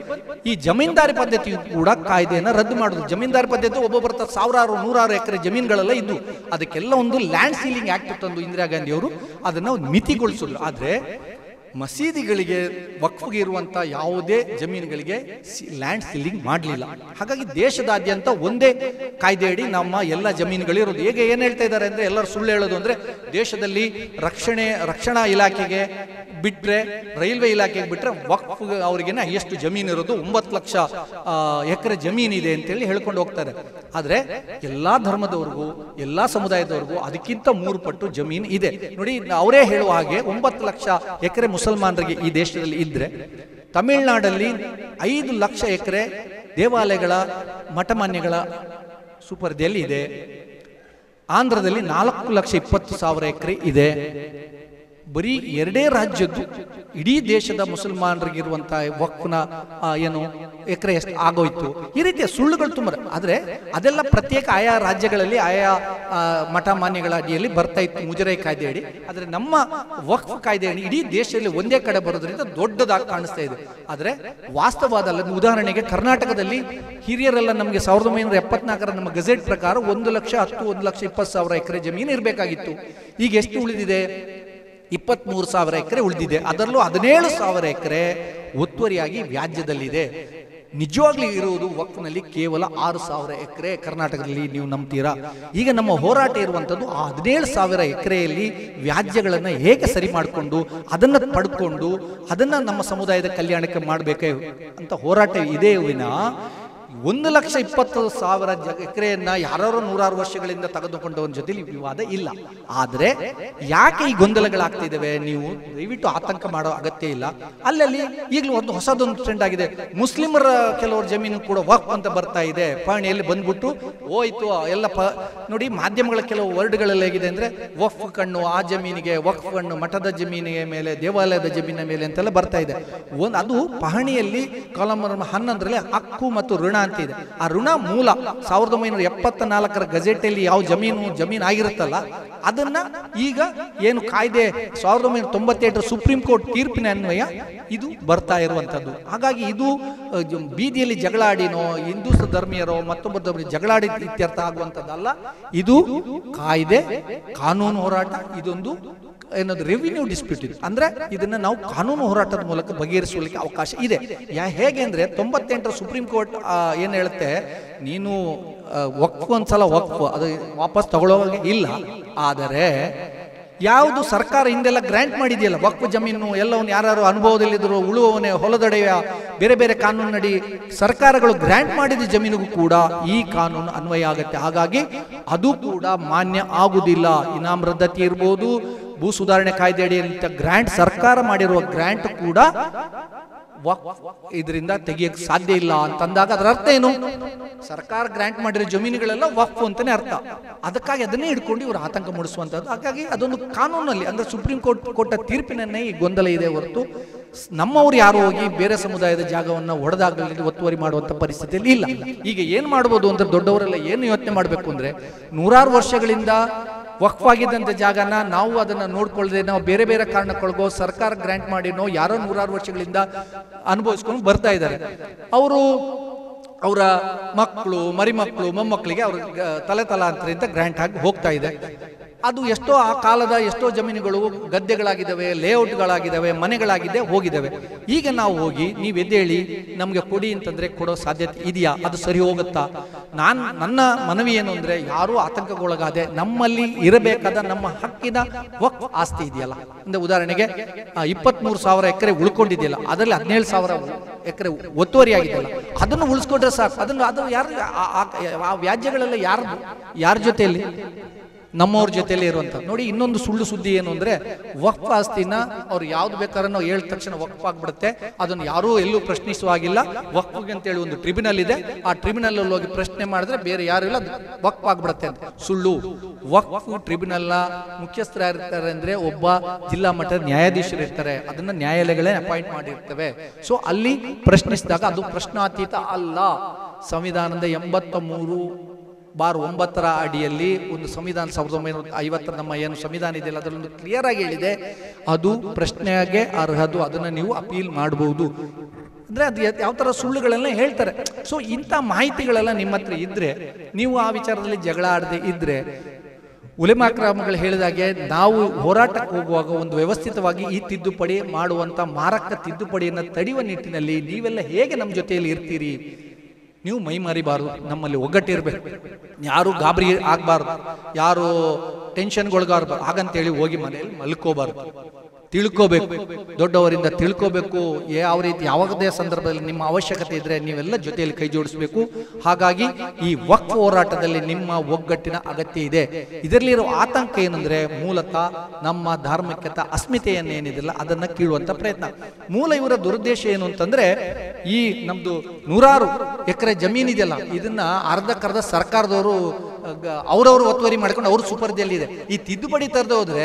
ಈ ಜಮೀನ್ದಾರಿ ಪದ್ಧತಿ ಕೂಡ ಕಾಯ್ದೆಯನ್ನ ರದ್ದು ಮಾಡುದು. ಜಮೀನ್ದಾರಿ ಪದ್ಧತಿ ಒಬ್ಬೊಬ್ಬರ 1000-100 ಎಕರೆ ಜಮೀನುಗಳೆಲ್ಲ ಇದ್ದು ಅದಕ್ಕೆಲ್ಲ ಒಂದು ಲ್ಯಾಂಡ್ ಸೀಲಿಂಗ್ ಆಕ್ಟ್ ತಂದು ಇಂದಿರಾ ಗಾಂಧಿ ಅವರು ಅದನ್ನ ಮಿತಿಗೊಳಿಸಿದ್ರು. ಆದ್ರೆ ಮಸೀದಿಗಳಿಗೆ ವಕ್ಫ್ಗೆ ಇರುವಂತ ಯಾವುದೇ ಜಮೀನುಗಳಿಗೆ ಲ್ಯಾಂಡ್ ಸೀಲಿಂಗ್ ಮಾಡಲಿಲ್ಲ. ಹಾಗಾಗಿ ದೇಶದಾದ್ಯಂತ ಒಂದೇ ಕಾಯ್ದೆಯಡಿ ನಮ್ಮ ಎಲ್ಲ ಜಮೀನುಗಳಿರೋದು. ಹೇಗೆ ಏನು ಹೇಳ್ತಾ ಇದ್ದಾರೆ ಅಂದ್ರೆ, ಎಲ್ಲರೂ ಸುಳ್ಳು ಹೇಳೋದು ಅಂದ್ರೆ, ದೇಶದಲ್ಲಿ ರಕ್ಷಣಾ ಇಲಾಖೆಗೆ ಬಿಟ್ರೆ, ರೈಲ್ವೆ ಇಲಾಖೆಗೆ ಬಿಟ್ರೆ ವಕ್ಫ್ ಅವರಿಗೇನೆ ಎಷ್ಟು ಜಮೀನು ಇರೋದು, 9 ಲಕ್ಷ ಎಕರೆ ಜಮೀನಿದೆ ಅಂತೇಳಿ ಹೇಳ್ಕೊಂಡು ಹೋಗ್ತಾರೆ. ಆದ್ರೆ ಎಲ್ಲಾ ಧರ್ಮದವ್ರಿಗೂ ಎಲ್ಲಾ ಸಮುದಾಯದವ್ರಿಗೂ ಅದಕ್ಕಿಂತ 3 ಪಟ್ಟು ಜಮೀನು ಇದೆ. ನೋಡಿ, ಅವರೇ ಹೇಳುವ ಹಾಗೆ 9 ಲಕ್ಷ ಎಕರೆ ಮುಸಲ್ಮಾನರಿಗೆ ಈ ದೇಶದಲ್ಲಿ ಇದ್ರೆ, ತಮಿಳುನಾಡಲ್ಲಿ 5 ಲಕ್ಷ ಎಕರೆ ದೇವಾಲಯಗಳ ಮಠಮಾನ್ಯಗಳ ಸುಪರ್ದಿಯಲ್ಲಿ ಇದೆ. ಆಂಧ್ರದಲ್ಲಿ 4,20,000 ಎಕರೆ ಇದೆ. ಬರೀ 2 ರಾಜ್ಯದ್ದು ಇಡೀ ದೇಶದ ಮುಸಲ್ಮಾನರಿಗಿರುವಂತಹ ವಕ್ಫ್ನ ಏನು ಎಕರೆ ಎಷ್ಟು ಆಗೋಯ್ತು. ಈ ರೀತಿಯ ಸುಳ್ಳುಗಳು ತುಂಬ. ಆದ್ರೆ ಅದೆಲ್ಲ ಪ್ರತ್ಯೇಕ ಆಯಾ ರಾಜ್ಯಗಳಲ್ಲಿ ಆಯಾ ಮಠ ಮಾನ್ಯಗಳ ಅಡಿಯಲ್ಲಿ ಬರ್ತಾ ಇತ್ತು ಮುಜರಾಯಿ ಕಾಯ್ದೆ ಅಡಿ. ಆದ್ರೆ ನಮ್ಮ ವಕ್ಫ್ ಕಾಯ್ದೆ ಅಡಿ ಇಡೀ ದೇಶದಲ್ಲಿ ಒಂದೇ ಕಡೆ ಬರೋದ್ರಿಂದ ದೊಡ್ಡದಾಗಿ ಕಾಣಿಸ್ತಾ ಇದೆ. ಆದ್ರೆ ವಾಸ್ತವವಾದಲ್ಲ. ಉದಾಹರಣೆಗೆ ಕರ್ನಾಟಕದಲ್ಲಿ ಹಿರಿಯರೆಲ್ಲ ನಮಗೆ 1974 ನಮ್ಮ ಗೆಜೆಟ್ ಪ್ರಕಾರ 1,10,000 1,20,000 ಎಕರೆ ಜಮೀನು ಇರಬೇಕಾಗಿತ್ತು. ಈಗ ಎಷ್ಟು ಉಳಿದಿದೆ? 23,000 ಎಕರೆ ಉಳಿದಿದೆ. ಅದರಲ್ಲೂ 17,000 ಎಕರೆ ಒತ್ತುವರಿಯಾಗಿ ವ್ಯಾಜ್ಯದಲ್ಲಿದೆ. ನಿಜವಾಗ್ಲೂ ಇರುವುದು ವಕ್ಫ್ನಲ್ಲಿ ಕೇವಲ 6,000 ಎಕರೆ ಕರ್ನಾಟಕದಲ್ಲಿ. ನೀವು ನಂಬ್ತೀರಾ? ಈಗ ನಮ್ಮ ಹೋರಾಟ ಇರುವಂಥದ್ದು ಆ 17,000 ಎಕರೆಯಲ್ಲಿ ವ್ಯಾಜ್ಯಗಳನ್ನು ಹೇಗೆ ಸರಿ ಮಾಡಿಕೊಂಡು ಅದನ್ನು ಪಡ್ಕೊಂಡು ಅದನ್ನು ನಮ್ಮ ಸಮುದಾಯದ ಕಲ್ಯಾಣಕ್ಕೆ ಮಾಡಬೇಕೆ ಅಂತ ಹೋರಾಟ ಇದೆ ವಿನ 1,20,000 ಎಕರೆಯನ್ನ ಯಾರು 100 ವರ್ಷಗಳಿಂದ ತೆಗೆದುಕೊಂಡವನ ಜೊತೆಲಿ ವಿವಾದ ಇಲ್ಲ. ಆದ್ರೆ ಯಾಕೆ ಈ ಗೊಂದಲಗಳಾಗ್ತಿದ್ದಾವೆ? ನೀವು ದಯವಿಟ್ಟು ಆತಂಕ ಮಾಡೋ ಅಗತ್ಯ ಇಲ್ಲ. ಅಲ್ಲಲ್ಲಿ ಈಗಲೂ ಹೊಸದೊಂದು ಟ್ರೆಂಡ್ ಆಗಿದೆ. ಮುಸ್ಲಿಮರ ಕೆಲವರು ಜಮೀನು ಕೂಡ ವಕ್ಫ್ ಅಂತ ಬರ್ತಾ ಇದೆ. ಪಹಣಿಯಲ್ಲಿ ಬಂದ್ಬಿಟ್ಟು ಹೋಯ್ತು ಎಲ್ಲ ನೋಡಿ, ಮಾಧ್ಯಮಗಳ ಕೆಲವು ವರ್ಡ್ಗಳೆಲ್ಲ ಹೇಗಿದೆ ಅಂದ್ರೆ, ವಕ್ಫ್ ಕಣ್ಣು ಆ ಜಮೀನಿಗೆ, ವಕ್ಫ್ ಕಣ್ಣು ಮಠದ ಜಮೀನಿಗೆ ಮೇಲೆ, ದೇವಾಲಯದ ಜಮೀನಿನ ಮೇಲೆ ಅಂತೆಲ್ಲ ಬರ್ತಾ ಇದೆ. ಅದು ಪಹಣಿಯಲ್ಲಿ ಕಾಲಂ 11ರಲ್ಲಿ ಹಕ್ಕು ಮತ್ತು ಋಣ ಅಂತ ಇದೆ. ಆ ಋಣ ಮೂಲ 1974 ಗಜೆಟಲ್ಲಿ ಯಾವ ಜಮೀನು ಆಗಿರುತ್ತಲ್ಲ, ಅದನ್ನ ಈಗ ಏನು ಕಾಯ್ದೆ 1998 ಸುಪ್ರೀಂ ಕೋರ್ಟ್ ತೀರ್ಪಿನ ಅನ್ವಯ ಇದು ಬರ್ತಾ ಇರುವಂತದ್ದು. ಹಾಗಾಗಿ ಇದು ಬೀದಿಯಲ್ಲಿ ಜಗಳಾಡಿನೋ ಹಿಂದೂ ಧರ್ಮೀಯರೋ ಮತ್ತೊಬ್ಬ ಜಗಳಾಡಿ ಇತ್ಯರ್ಥ ಆಗುವಂತದ್ದಲ್ಲ. ಇದು ಕಾಯ್ದೆ, ಕಾನೂನು ಹೋರಾಟ. ಇದೊಂದು ಏನದು ರೆವಿನ್ಯೂ ಡಿಸ್ಪ್ಯೂಟ್ ಇದೆ. ಅಂದ್ರೆ ಇದನ್ನ ನಾವು ಕಾನೂನು ಹೋರಾಟದ ಮೂಲಕ ಬಗೆಹರಿಸಲಿಕ್ಕೆ ಅವಕಾಶ ಇದೆ. ಹೇಗೆ ಅಂದ್ರೆ 98 ಸುಪ್ರೀಂ ಕೋರ್ಟ್ ಏನ್ ಹೇಳುತ್ತೆ, ನೀನು ವಕ್ಫ್ ಒಂದ್ಸಲ ವಕ್ಫ್ ಅದು ವಾಪಸ್ ತಗೊಳ್ಳೋವಾಗ ಇಲ್ಲ. ಆದರೆ ಯಾವುದು ಸರ್ಕಾರ ಹಿಂದೆಲ್ಲ ಗ್ರಾಂಟ್ ಮಾಡಿದೆಯಲ್ಲ ವಕ್ಫ್ ಜಮೀನು ಎಲ್ಲವನ್ನು ಯಾರು ಅನುಭವದಲ್ಲಿದ್ದರು ಉಳುವವನೇ ಹೊಲದೊಡೆಯ ಬೇರೆ ಬೇರೆ ಕಾನೂನಡಿ ಸರ್ಕಾರಗಳು ಗ್ರಾಂಟ್ ಮಾಡಿದ ಜಮೀನಿಗೂ ಕೂಡ ಈ ಕಾನೂನು ಅನ್ವಯ ಆಗುತ್ತೆ. ಹಾಗಾಗಿ ಅದು ಕೂಡ ಮಾನ್ಯ ಆಗುವುದಿಲ್ಲ. ಇನಾಮ್ ರದ್ದತಿ ಇರ್ಬೋದು, ಭೂ ಸುಧಾರಣೆ ಕಾಯ್ದೆ ಅಡಿಯಲ್ಲಿ ಗ್ರಾಂಟ್ ಸರ್ಕಾರ ಮಾಡಿರುವ ಗ್ರಾಂಟ್ ಕೂಡ ಇದರಿಂದ ತೆಗಿಯಕ್ಕೆ ಸಾಧ್ಯ ಇಲ್ಲ ಅಂತಂದಾಗ ಅದರ ಅರ್ಥ ಏನು? ಸರ್ಕಾರ ಗ್ರಾಂಟ್ ಮಾಡಿರೋ ಜಮೀನುಗಳೆಲ್ಲ ವಕ್ಫ್ ಅಂತಾನೆ ಅರ್ಥ. ಅದಕ್ಕಾಗಿ ಅದನ್ನೇ ಹಿಡ್ಕೊಂಡು ಇವರು ಆತಂಕ ಮೂಡಿಸುವಂತದ್ದು. ಹಾಗಾಗಿ ಅದೊಂದು ಕಾನೂನಲ್ಲಿ ಅಂದ್ರೆ ಸುಪ್ರೀಂ ಕೋರ್ಟ್ ಕೊಟ್ಟ ತೀರ್ಪಿನನ್ನೇ ಈ ಗೊಂದಲ ಇದೆ ಹೊರತು ನಮ್ಮವ್ರು ಯಾರು ಹೋಗಿ ಬೇರೆ ಸಮುದಾಯದ ಜಾಗವನ್ನ ಒಡೆದಾಗಲಿ ಒತ್ತುವರಿ ಮಾಡುವಂತ ಪರಿಸ್ಥಿತಿಯಲ್ಲಿ ಇಲ್ಲ. ಈಗ ಏನ್ ಮಾಡ್ಬೋದು ಅಂದ್ರೆ, ದೊಡ್ಡವರೆಲ್ಲ ಏನು ಯೋಚನೆ ಮಾಡ್ಬೇಕು ಅಂದ್ರೆ, 100 ವರ್ಷಗಳಿಂದ ವಕ್ಫ್ ಆಗಿದ್ದಂಥ ಜಾಗನ ನಾವು ಅದನ್ನ ನೋಡ್ಕೊಳ್ಳದೆ ನಾವು ಬೇರೆ ಬೇರೆ ಕಾರಣಕ್ಕೊಳಗೋ ಸರ್ಕಾರ ಗ್ರಾಂಟ್ ಮಾಡಿನೋ ಯಾರೋ 100 ವರ್ಷಗಳಿಂದ ಅನುಭವಿಸ್ಕೊಂಡು ಬರ್ತಾ ಇದ್ದಾರೆ. ಅವರು ಅವರ ಮಕ್ಕಳು, ಮರಿಮಕ್ಕಳು, ಮೊಮ್ಮಕ್ಕಳಿಗೆ ಅವ್ರ ತಲಾಂತರದಿಂದ ಗ್ರಾಂಟ್ ಆಗಿ ಹೋಗ್ತಾ ಇದೆ. ಅದು ಎಷ್ಟೋ ಆ ಕಾಲದ ಎಷ್ಟೋ ಜಮೀನುಗಳು ಗದ್ದೆಗಳಾಗಿದ್ದಾವೆ, ಲೇಔಟ್ಗಳಾಗಿದ್ದಾವೆ, ಮನೆಗಳಾಗಿದೆ, ಹೋಗಿದ್ದಾವೆ. ಈಗ ನಾವು ಹೋಗಿ ನೀವು ಎದ್ದೇಳಿ ನಮಗೆ ಕೊಡಿ ಅಂತಂದ್ರೆ ಕೊಡೋ ಸಾಧ್ಯತೆ ಇದೆಯಾ? ಅದು ಸರಿ ಹೋಗುತ್ತಾ? ನನ್ನ ಮನವಿ ಏನು ಅಂದ್ರೆ, ಯಾರೂ ಆತಂಕಗೊಳಗಾದೆ ನಮ್ಮಲ್ಲಿ ಇರಬೇಕಾದ ನಮ್ಮ ಹಕ್ಕಿನ ವಕ್ಫ್ ಆಸ್ತಿ ಇದೆಯಲ್ಲ, ಅಂದ್ರೆ ಉದಾಹರಣೆಗೆ 23,000 ಎಕರೆ ಉಳ್ಕೊಂಡಿದೆಯಲ್ಲ, ಅದರಲ್ಲಿ 17,000 ಎಕರೆ ಒತ್ತುವರಿ ಆಗಿದೆಯಲ್ಲ, ಅದನ್ನು ಉಳಿಸ್ಕೊಂಡ್ರೆ ಸಾಕು. ಅದು ಯಾರು ಆ ವ್ಯಾಜ್ಯಗಳೆಲ್ಲ ಯಾರ ಜೊತೆಯಲ್ಲಿ? ನಮ್ಮವ್ರ ಜೊತೆಯಲ್ಲಿ ಇರುವಂಥದ್ದು. ನೋಡಿ, ಇನ್ನೊಂದು ಸುಳ್ಳು ಸುದ್ದಿ ಏನು ಅಂದ್ರೆ, ವಕ್ಫ್ ಆಸ್ತಿನ ಅವ್ರು ಯಾವ್ದು ಬೇಕಾದ್ರೂ ನಾವು ಹೇಳಿದ ತಕ್ಷಣ ವಕ್ಫ್ ಆಗ್ಬಿಡುತ್ತೆ, ಅದನ್ನು ಯಾರೂ ಎಲ್ಲೂ ಪ್ರಶ್ನಿಸುವಾಗಿಲ್ಲ. ವಕ್ಫ್ಗೆ ಅಂತೇಳಿ ಒಂದು ಟ್ರಿಬ್ಯುನಲ್ ಇದೆ, ಆ ಟ್ರಿಬ್ಯುನಲ್ ಅಲ್ಲಿ ಹೋಗಿ ಪ್ರಶ್ನೆ ಮಾಡಿದ್ರೆ ಬೇರೆ ಯಾರು ಇಲ್ಲ, ವಕ್ಫ್ ಆಗ್ಬಿಡುತ್ತೆ ಅಂತ ಸುಳ್ಳು. ವಕ್ಫ್ ಟ್ರಿಬ್ಯುನಲ್ ನ ಮುಖ್ಯಸ್ಥರು ಯಾರಿರ್ತಾರೆ ಅಂದ್ರೆ ಒಬ್ಬ ಜಿಲ್ಲಾ ಮಟ್ಟದ ನ್ಯಾಯಾಧೀಶರು ಇರ್ತಾರೆ, ಅದನ್ನ ನ್ಯಾಯಾಲಯಗಳೇ ಅಪಾಯಿಂಟ್ ಮಾಡಿರ್ತವೆ. ಸೊ ಅಲ್ಲಿ ಪ್ರಶ್ನಿಸಿದಾಗ ಅದು ಪ್ರಶ್ನಾತೀತ ಅಲ್ಲ. ಸಂವಿಧಾನದ 83/9 ಅಡಿಯಲ್ಲಿ ಒಂದು ಸಂವಿಧಾನ 1950 ನಮ್ಮ ಏನು ಸಂವಿಧಾನ ಇದೆಯಲ್ಲ ಅದರಲ್ಲೊಂದು ಕ್ಲಿಯರ್ ಆಗಿ ಹೇಳಿದೆ, ಅದು ಪ್ರಶ್ನೆಗೆ ಅರ್ಹದು, ಅದನ್ನ ನೀವು ಅಪೀಲ್ ಮಾಡಬಹುದು. ಅಂದ್ರೆ ಅದು ಯಾವ ತರ ಸುಳ್ಳುಗಳೆಲ್ಲ ಹೇಳ್ತಾರೆ. ಸೊ ಇಂಥ ಮಾಹಿತಿಗಳೆಲ್ಲ ನಿಮ್ಮ ಹತ್ರ ಇದ್ರೆ, ನೀವು ಆ ವಿಚಾರದಲ್ಲಿ ಜಗಳ ಆಡದೆ ಇದ್ರೆ, ಉಲೆಮಾ ಕ್ರಮಗಳು ಹೇಳಿದಾಗೆ ನಾವು ಹೋರಾಟಕ್ಕೆ ಹೋಗುವಾಗ ಒಂದು ವ್ಯವಸ್ಥಿತವಾಗಿ ಈ ತಿದ್ದುಪಡಿ ಮಾಡುವಂಥ ಮಾರಕ ತಿದ್ದುಪಡಿಯನ್ನು ತಡೆಯುವ ನಿಟ್ಟಿನಲ್ಲಿ ನೀವೆಲ್ಲ ಹೇಗೆ ನಮ್ಮ ಜೊತೆಯಲ್ಲಿ ಇರ್ತೀರಿ? ನೀವು ಮೈ ಮಾರಿಬಾರ್ದು, ನಮ್ಮಲ್ಲಿ ಒಗ್ಗಟ್ಟಿರ್ಬೇಕು, ಯಾರು ಗಾಬರಿ ಆಗಬಾರ್ದು, ಯಾರು ಟೆನ್ಷನ್ಗೊಳಗಾರ್ಬಾರ್ದು, ಹಾಗಂತೇಳಿ ಹೋಗಿ ಮನೆಯಲ್ಲಿ ಮಲ್ಕೋಬಾರ್ದು. ತಿಳ್ಕೋಬೇಕು, ದೊಡ್ಡವರಿಂದ ತಿಳ್ಕೋಬೇಕು, ಯಾವ ರೀತಿ ಯಾವುದೇ ಸಂದರ್ಭದಲ್ಲಿ ನಿಮ್ಮ ಅವಶ್ಯಕತೆ ಇದ್ರೆ ನೀವೆಲ್ಲ ಜೊತೆಯಲ್ಲಿ ಕೈ ಜೋಡಿಸಬೇಕು. ಹಾಗಾಗಿ ಈ ವಕ್ಫ್ ಹೋರಾಟದಲ್ಲಿ ನಿಮ್ಮ ಒಗ್ಗಟ್ಟಿನ ಅಗತ್ಯ ಇದೆ. ಇದರಲ್ಲಿರೋ ಆತಂಕ ಏನಂದ್ರೆ ಮೂಲತಃ ನಮ್ಮ ಧಾರ್ಮಿಕತೆ ಅಸ್ಮಿತೆಯನ್ನೇನಿದಿಲ್ಲ ಅದನ್ನ ಕೀಳುವಂತ ಪ್ರಯತ್ನ. ಮೂಲ ಇವರ ದುರುದ್ದೇಶ ಏನು ಅಂತಂದ್ರೆ ಈ ನಮ್ದು 100 ಎಕರೆ ಜಮೀನಿದೆಯಲ್ಲ ಇದನ್ನ ಅರ್ಧಕ್ಕರ್ಧ ಸರ್ಕಾರದವರು ಅವ್ರವ್ರು ಒತ್ತುವರಿ ಮಾಡ್ಕೊಂಡು ಅವ್ರ ಸುಪರ್ದಿಯಲ್ಲಿದೆ. ಈ ತಿದ್ದುಪಡಿ ತರದೆ ಹೋದ್ರೆ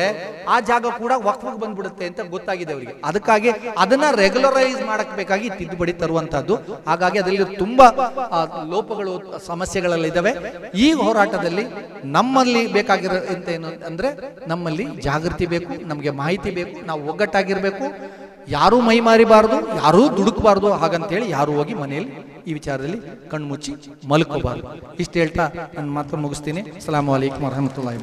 ಆ ಜಾಗ ಕೂಡ ವಕ್ಫ್ಗೆ ಬಂದ್ಬಿಡುತ್ತೆ ಅಂತ ಗೊತ್ತಾಗಿದೆ ಅವರಿಗೆ. ಅದಕ್ಕಾಗಿ ಅದನ್ನ ರೆಗ್ಯುಲರೈಸ್ ಮಾಡಕ್ ಬೇಕಾಗಿ ತಿದ್ದುಪಡಿ ತರುವಂತಹದ್ದು. ಹಾಗಾಗಿ ಅದರಲ್ಲಿ ತುಂಬಾ ಲೋಪಗಳು ಸಮಸ್ಯೆಗಳೆಲ್ಲ ಇದಾವೆ. ಈ ಹೋರಾಟದಲ್ಲಿ ನಮ್ಮಲ್ಲಿ ಬೇಕಾಗಿರೋ ಅಂತ ಏನು ಅಂದ್ರೆ ನಮ್ಮಲ್ಲಿ ಜಾಗೃತಿ ಬೇಕು, ನಮಗೆ ಮಾಹಿತಿ ಬೇಕು, ನಾವು ಒಗ್ಗಟ್ಟಾಗಿರ್ಬೇಕು, ಯಾರೂ ಮೈ ಮಾರಿಬಾರ್ದು, ಯಾರೂ ದುಡುಕಬಾರ್ದು. ಹಾಗಂತೇಳಿ ಯಾರು ಹೋಗಿ ಮನೆಯಲ್ಲಿ ಈ ವಿಚಾರದಲ್ಲಿ ಕಣ್ಮುಚ್ಚಿ ಮಲ್ಕೋಬಾರ್ದು. ಇಷ್ಟು ಹೇಳ್ತಾ ನನ್ನ ಮಾತನ್ನು ಮುಗಿಸ್ತೀನಿ. ಅಸ್ಸಲಾಮು ಅಲೈಕುಂ ವರಹಮತುಲ್ಲಾಹಿ.